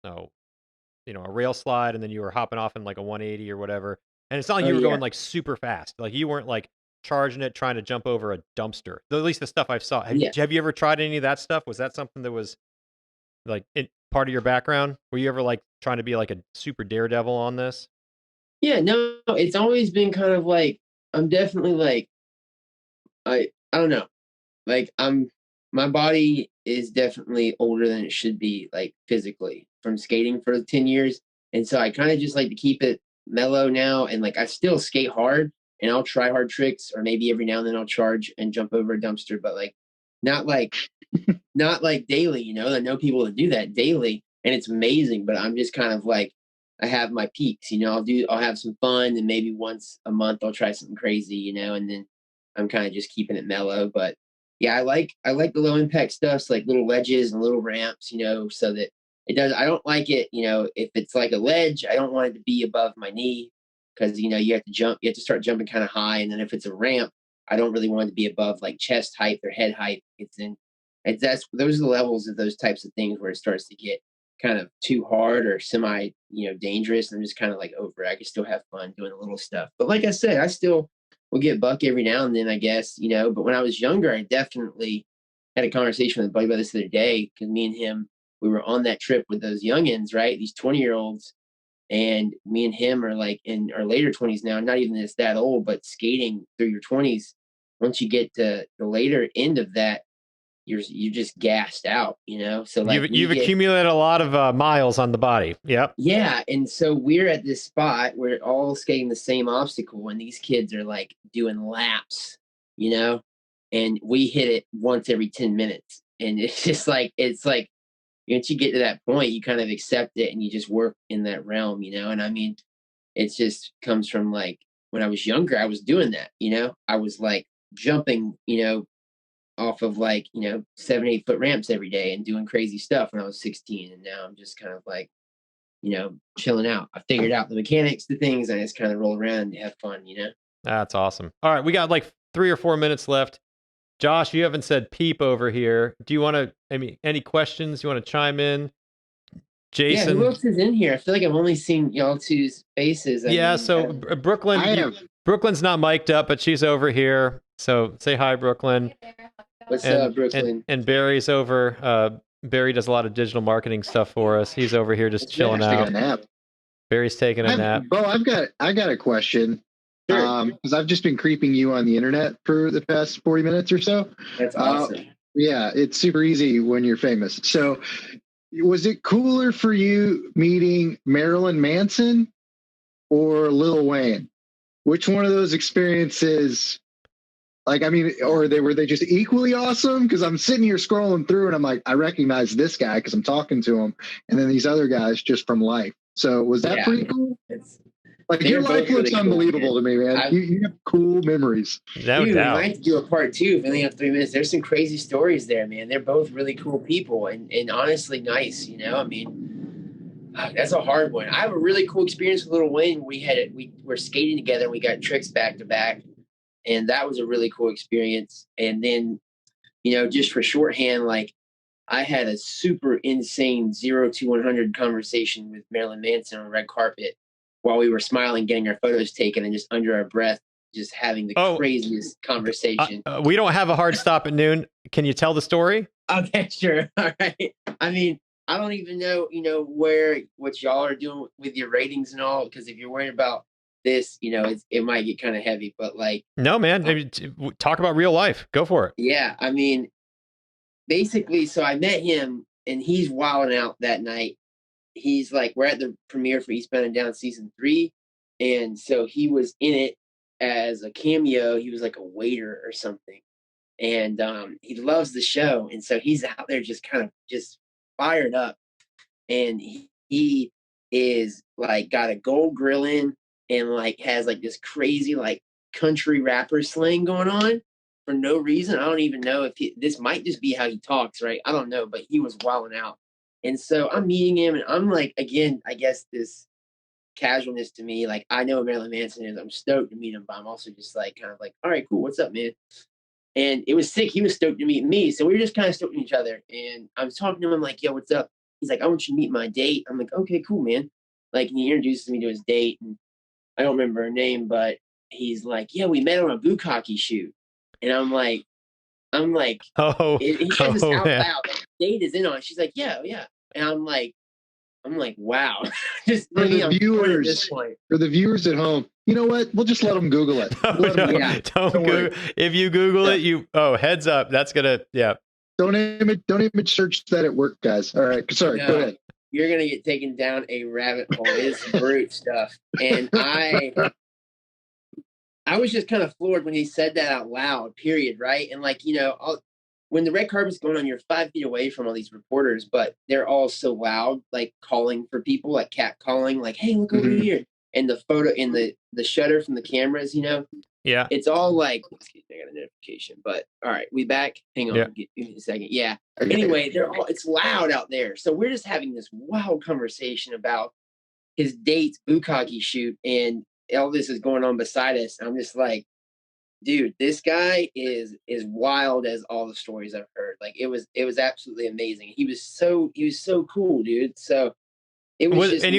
a rail slide, and then you were hopping off in like a 180 or whatever. And it's not like oh you were yeah. going like super fast. Like you weren't like charging it, trying to jump over a dumpster. At least the stuff I saw. Yeah. Have you ever tried any of that stuff? Was that something that was like part of your background? Were you ever like trying to be like a super daredevil on this? Yeah, no, it's always been kind of like I'm definitely like I don't know. Like my body is definitely older than it should be, like physically, from skating for 10 years. And so I kind of just like to keep it mellow now. And like I still skate hard and I'll try hard tricks, or maybe every now and then I'll charge and jump over a dumpster, but like not like not like daily, you know. I know people that do that daily and it's amazing, but I'm just kind of like I have my peaks, you know. I'll have some fun, and maybe once a month I'll try something crazy, you know, and then I'm kind of just keeping it mellow. But yeah, I like the low impact stuffs, like little ledges and little ramps, you know, so that it does. I don't like it, you know, if it's like a ledge, I don't want it to be above my knee, because you know you have to jump, you have to start jumping kind of high, and then if it's a ramp, I don't really want it to be above like chest height or head height. Those are the levels of those types of things where it starts to get kind of too hard or semi, you know, dangerous. And I'm just kind of like over it. I can still have fun doing a little stuff. But like I said, I still will get buck every now and then, I guess, you know. But when I was younger, I definitely had a conversation with a buddy about this the other day, because me and him, we were on that trip with those youngins, right? These 20-year-olds. And me and him are like in our later 20s now, not even that old, but skating through your 20s. Once you get to the later end of that, you're just gassed out, you know. So like You've accumulated a lot of miles on the body. Yep. Yeah, and so we're at this spot where we're all skating the same obstacle, and these kids are like doing laps, you know, and we hit it once every 10 minutes, and it's like once you get to that point, you kind of accept it and you just work in that realm, you know. And I mean, it just comes from like when I was younger, I was doing that, you know. I was like jumping, you know, off of like, you know, 7 8 foot ramps every day and doing crazy stuff when I was 16. And now I'm just kind of like, you know, chilling out. I figured out the mechanics, the things, and I just kind of roll around and have fun, you know. That's awesome. All right, we got like 3 or 4 minutes left. Josh, you haven't said peep over here. Do you want to? I mean, any questions? You want to chime in? Jason, yeah, who else is in here? I feel like I've only seen y'all two's faces. Brooklyn's not mic'd up, but she's over here. So say hi, Brooklyn. What's up, Brooklyn? And Barry's over. Barry does a lot of digital marketing stuff for us. He's over here just chilling out. Taking a nap. Barry's taking a nap. Bo, I got a question. Sure. Because I've just been creeping you on the internet for the past 40 minutes or so. That's awesome. Yeah, it's super easy when you're famous. So Was it cooler for you meeting Marilyn Manson or Lil Wayne? Which one of those experiences? Like, I mean, or were they just equally awesome? Because I'm sitting here scrolling through, and I'm like, I recognize this guy because I'm talking to him, and then these other guys just from life. So was that pretty cool? Like, your life looks really unbelievable to me, man. You have cool memories. No Dude, doubt. we might do a part 2 if we only have 3 minutes. There's some crazy stories there, man. They're both really cool people and honestly nice, you know? I mean, that's a hard one. I have a really cool experience with Lil Wayne. We were skating together and we got tricks back to back. And that was a really cool experience. And then, you know, just for shorthand, like I had a super insane 0 to 100 conversation with Marilyn Manson on the red carpet while we were smiling, getting our photos taken, and just under our breath, just having the craziest conversation. We don't have a hard stop at noon. Can you tell the story? Okay, sure. All right. I mean, I don't even know, you know, what y'all are doing with your ratings and all, because if you're worried about this, you know, it might get kind of heavy, but like. No, man. Talk about real life. Go for it. Yeah. I mean, basically, so I met him and he's wilding out that night. He's like, we're at the premiere for Eastbound and Down season 3. And so he was in it as a cameo. He was like a waiter or something. And he loves the show. And so he's out there just kind of just fired up. And he is like got a gold grill in and like has like this crazy like country rapper slang going on for no reason. I don't even know if this might just be how he talks, right? I don't know, but he was wilding out. And so I'm meeting him and I'm like, again, I guess this casualness to me, like I know who Marilyn Manson is. I'm stoked to meet him, but I'm also just like kind of like, all right, cool, what's up, man? And it was sick. He was stoked to meet me. So we were just kind of stoked at each other. And I was talking to him, I'm like, yo, what's up? He's like, I want you to meet my date. I'm like, okay, cool, man. Like, and he introduces me to his date. And I don't remember her name, but he's like, yeah, we met on a bukkake shoot. And I'm like, he said this out loud. Like, date is in on it. She's like, yeah. And I'm like, wow. Just for the viewers at home, you know what? We'll just let them Google it. Don't Google. If you Google it, heads up. That's gonna, Don't image search that at work, guys. All right, sorry. Go ahead. You're gonna get taken down a rabbit hole. It's brute stuff, and I was just kind of floored when he said that out loud. Period. Right, and like when the red carpet's going on, you're 5 feet away from all these reporters, but they're all so loud, like calling for people, like cat calling, like, hey, look over here. And the photo in the shutter from the cameras, Yeah. It's all like, excuse me, I got a notification, but all right, we back. Hang on, give me a second. Yeah. Anyway, it's loud out there. So we're just having this wild conversation about his date's bukkake shoot, and all this is going on beside us. I'm just like, dude, this guy is wild as all the stories I've heard. Like it was absolutely amazing. He was so cool, dude. So it was just, and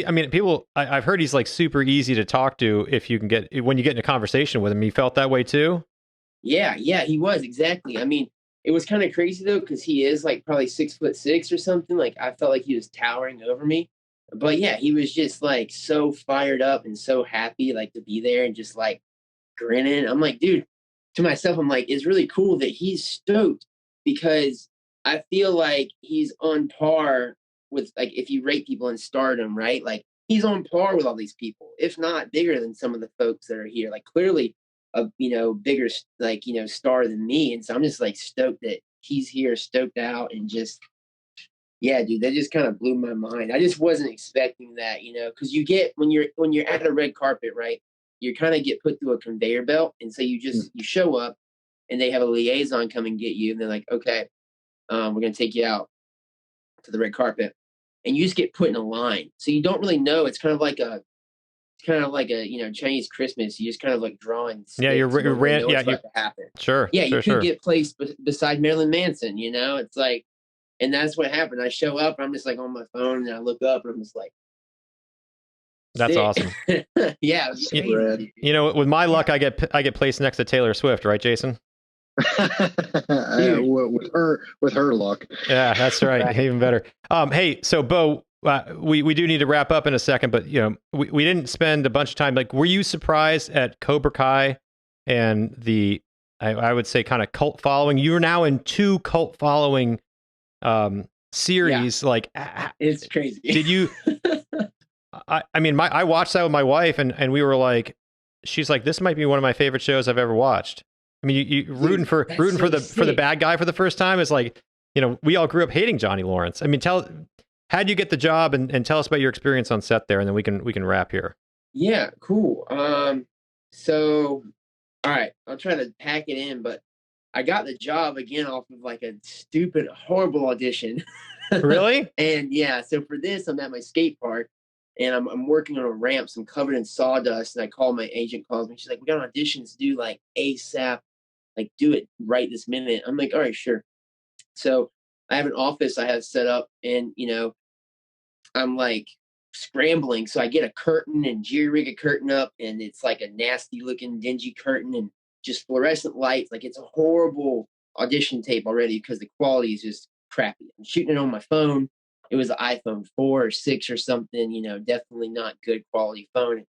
I mean, people, I've heard he's like super easy to talk to if you can when you get in a conversation with him. You felt that way too? Yeah, he was, exactly. I mean, it was kind of crazy though, because he is like probably 6'6" or something. Like I felt like he was towering over me. But yeah, he was just like so fired up and so happy like to be there and just like grinning. I'm like, dude, to myself, I'm like, it's really cool that he's stoked, because I feel like he's on par with, like, if you rate people in stardom, right? Like he's on par with all these people, if not bigger than some of the folks that are here. Like clearly a bigger like star than me. And so I'm just like stoked that he's here, stoked out, and just dude, that just kind of blew my mind. I just wasn't expecting that, because you get when you're at a red carpet, right? You kind of get put through a conveyor belt. And so you show up and they have a liaison come and get you. And they're like, okay, we're going to take you out to the red carpet. And you just get put in a line. So you don't really know. It's kind of like a Chinese Christmas. You just kind of like drawing. Yeah, you're ran. Yeah, to happen. Sure. Yeah, you can get placed beside Marilyn Manson. It's like, and that's what happened. I show up, I'm just like on my phone, and I look up, and I'm just like, that's awesome. Yeah. With my luck, I get placed next to Taylor Swift, right, Jason? with her luck. Yeah, that's right. Even better. Hey, so Bo, we do need to wrap up in a second, but we didn't spend a bunch of time. Like, were you surprised at Cobra Kai and the I would say kind of cult following? You're now in 2 cult following series. Like, It's crazy. did you? I mean, I watched that with my wife, and we were like, she's like, this might be one of my favorite shows I've ever watched. I mean, you rooting for the bad guy for the first time is like, you know, we all grew up hating Johnny Lawrence. I mean, how'd you get the job, and tell us about your experience on set there, and then we can wrap here. Yeah, cool. So, all right, I'll try to pack it in, but I got the job again off of like a stupid, horrible audition. Really? And yeah, so for this, I'm at my skate park, and I'm working on a ramp. So I'm covered in sawdust, and I call my agent, calls me. She's like, "We got auditions due like ASAP, like do it right this minute." I'm like, "All right, sure." So I have an office I have set up, and I'm like scrambling. So I get a curtain and jerry rig a curtain up, and it's like a nasty looking, dingy curtain and just fluorescent lights. Like it's a horrible audition tape already because the quality is just crappy. I'm shooting it on my phone. It was an iPhone 4 or 6 or something, definitely not good quality phone.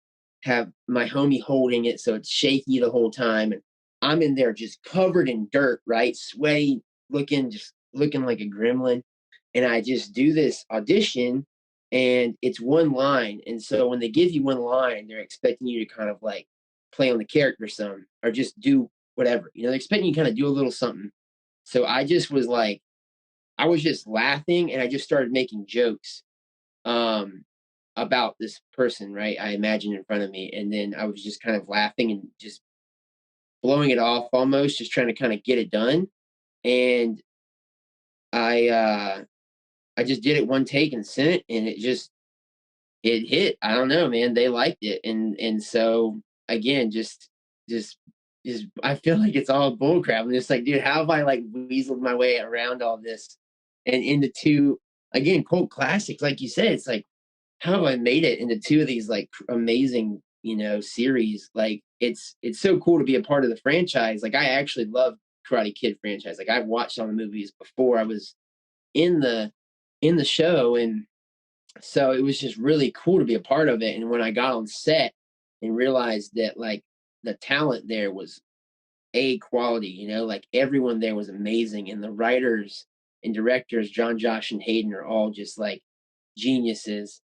Have my homie holding it, so it's shaky the whole time. And I'm in there just covered in dirt, right? Sweaty, just looking like a gremlin. And I just do this audition, and it's one line. And so when they give you one line, they're expecting you to kind of like play on the character some or just do whatever. They're expecting you to kind of do a little something. So I just was like, I was just laughing, and I just started making jokes about this person, right? I imagined in front of me. And then I was just kind of laughing and just blowing it off almost, just trying to kind of get it done. And I just did it one take and sent it, and it hit. I don't know, man. They liked it. And so again, just I feel like it's all bullcrap. I'm just like, dude, how have I like weaseled my way around all this and into two, again, cult classics? Like you said, it's like, how have I made it into two of these like amazing, series? Like it's so cool to be a part of the franchise. Like I actually love Karate Kid franchise. Like I've watched all the movies before I was in the show, and so it was just really cool to be a part of it. And when I got on set and realized that like the talent there was A quality, like everyone there was amazing, and the writers and directors, John, Josh, and Hayden, are all just like geniuses.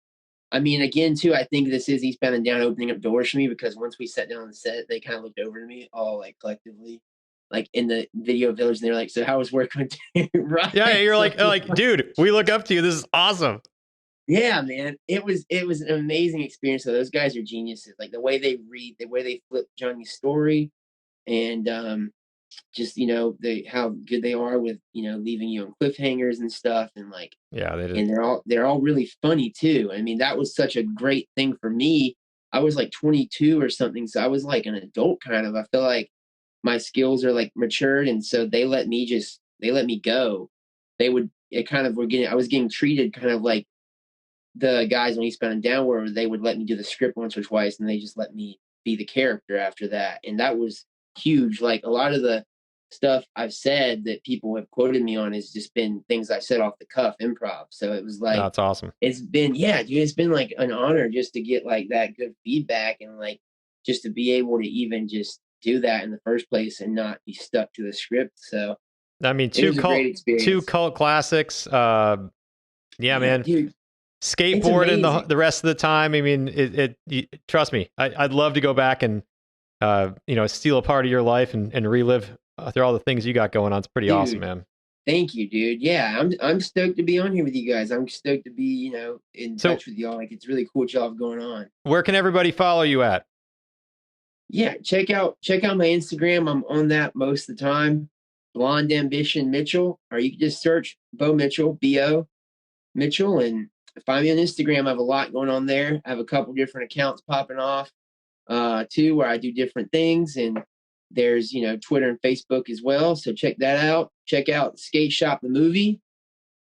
I mean, again, too, I think this is Eastbound and Down opening up doors for me, because once we sat down on the set, they kind of looked over to me all like collectively, like in the video village, and they're like, "So how was work on right?" Yeah, you're like, dude, we look up to you. This is awesome. Yeah, man, it was an amazing experience. So those guys are geniuses. Like the way they read, the way they flip Johnny's story, and just how good they are with leaving you on cliffhangers and stuff, and like yeah, they did. And they're all really funny too. I mean, that was such a great thing for me. I was like 22 or something, so I was like an adult kind of. I feel like my skills are like matured, and so they let me go. I was getting treated kind of like the guys on Eastbound and Down, where they would let me do the script once or twice, and they just let me be the character after that. And that was huge. Like a lot of the stuff I've said that people have quoted me on has just been things I said off the cuff, improv. So it was like, that's awesome. It's been, yeah, dude, it's been like an honor just to get like that good feedback, and like just to be able to even just do that in the first place and not be stuck to the script. So I mean, two cult classics. Yeah, man. Dude, skateboarding the rest of the time. I mean, trust me, I'd love to go back and steal a part of your life and relive through all the things you got going on. It's pretty awesome, man. Thank you, dude. Yeah, I'm stoked to be on here with you guys. I'm stoked to be in touch with y'all. Like it's really cool what y'all have going on. Where can everybody follow you at? Yeah, check out my Instagram. I'm on that most of the time. Blonde Ambition Mitchell, or you can just search Bo Mitchell, B-O Mitchell, and find me on Instagram. I have a lot going on there. I have a couple different accounts popping off too, where I do different things. And there's, Twitter and Facebook as well. So check that out. Check out Skate Shop, the movie.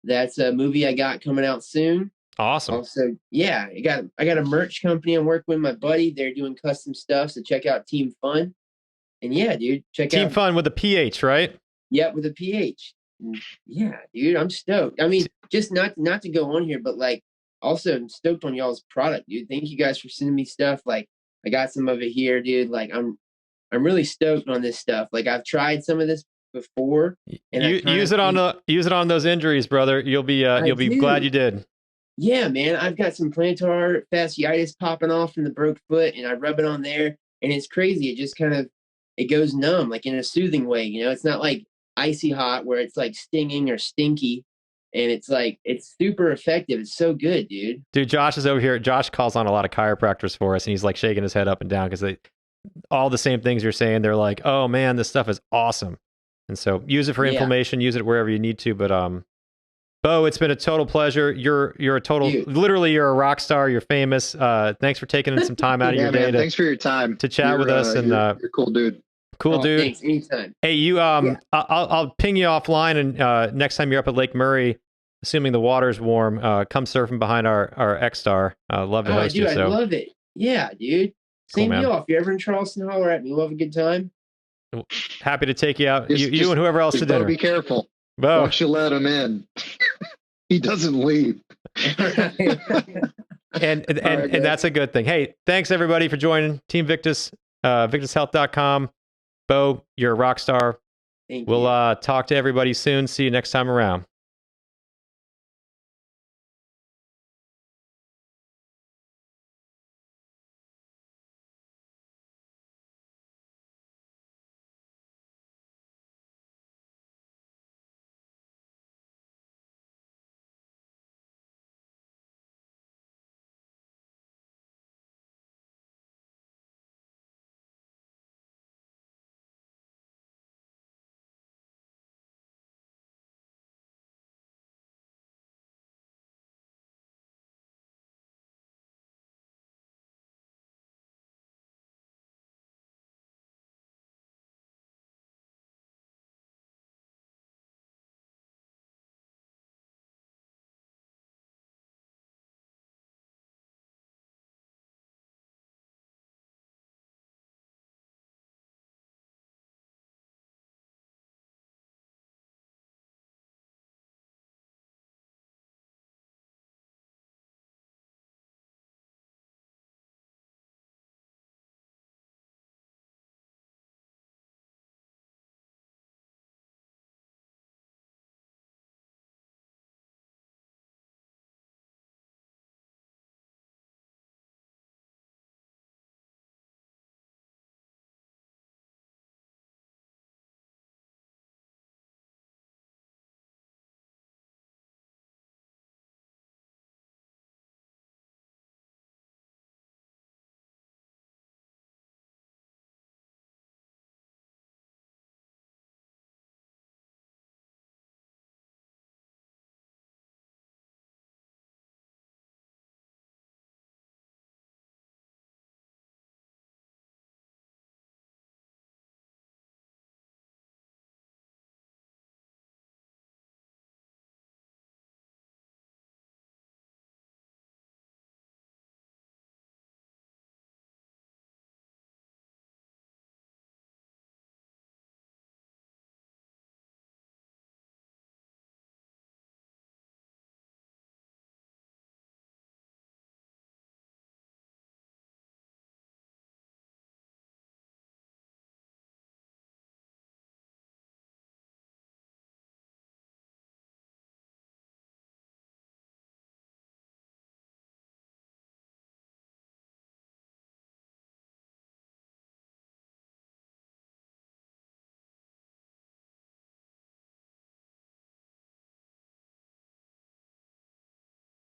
That's a movie I got coming out soon. Awesome. Also, yeah, I got a merch company I'm working with my buddy. They're doing custom stuff. So check out Team Fun. And yeah, dude, check out Team Fun with a PH, right? Yep, with a PH. Yeah, dude, I'm stoked. I mean, just not to go on here, but like also I'm stoked on y'all's product, dude. Thank you guys for sending me stuff. Like I got some of it here, dude. Like I'm really stoked on this stuff. Like I've tried some of this before. And use it on those injuries, brother. You'll be glad you did. Yeah, man. I've got some plantar fasciitis popping off from the broke foot, and I rub it on there, and it's crazy. It just it goes numb, like in a soothing way. It's not like icy hot where it's like stinging or stinky. And it's super effective. It's so good, dude. Dude, Josh is over here. Josh calls on a lot of chiropractors for us, and he's like shaking his head up and down because all the same things you're saying. They're like, oh man, this stuff is awesome. And so use it for inflammation, use it wherever you need to. But Bo, it's been a total pleasure. You're a total, literally, you're a rock star. You're famous. Thanks for taking some time out of your day. Thanks for your time to chat with us. And you're a cool dude. Cool, dude. Thanks, anytime. Hey, you. I'll ping you offline, and next time you're up at Lake Murray, assuming the water's warm, come surfing behind our X-Star. Love to host you. I love it. Yeah, dude. Same deal. If you're ever in Charleston, holler at me. We'll have a good time. Happy to take you out. You and whoever else to dinner. Be careful. Bo. Once you let him in, he doesn't leave. and that's a good thing. Hey, thanks everybody for joining Team Victus, victushealth.com. Bo, you're a rock star. Thank you. We'll talk to everybody soon. See you next time around.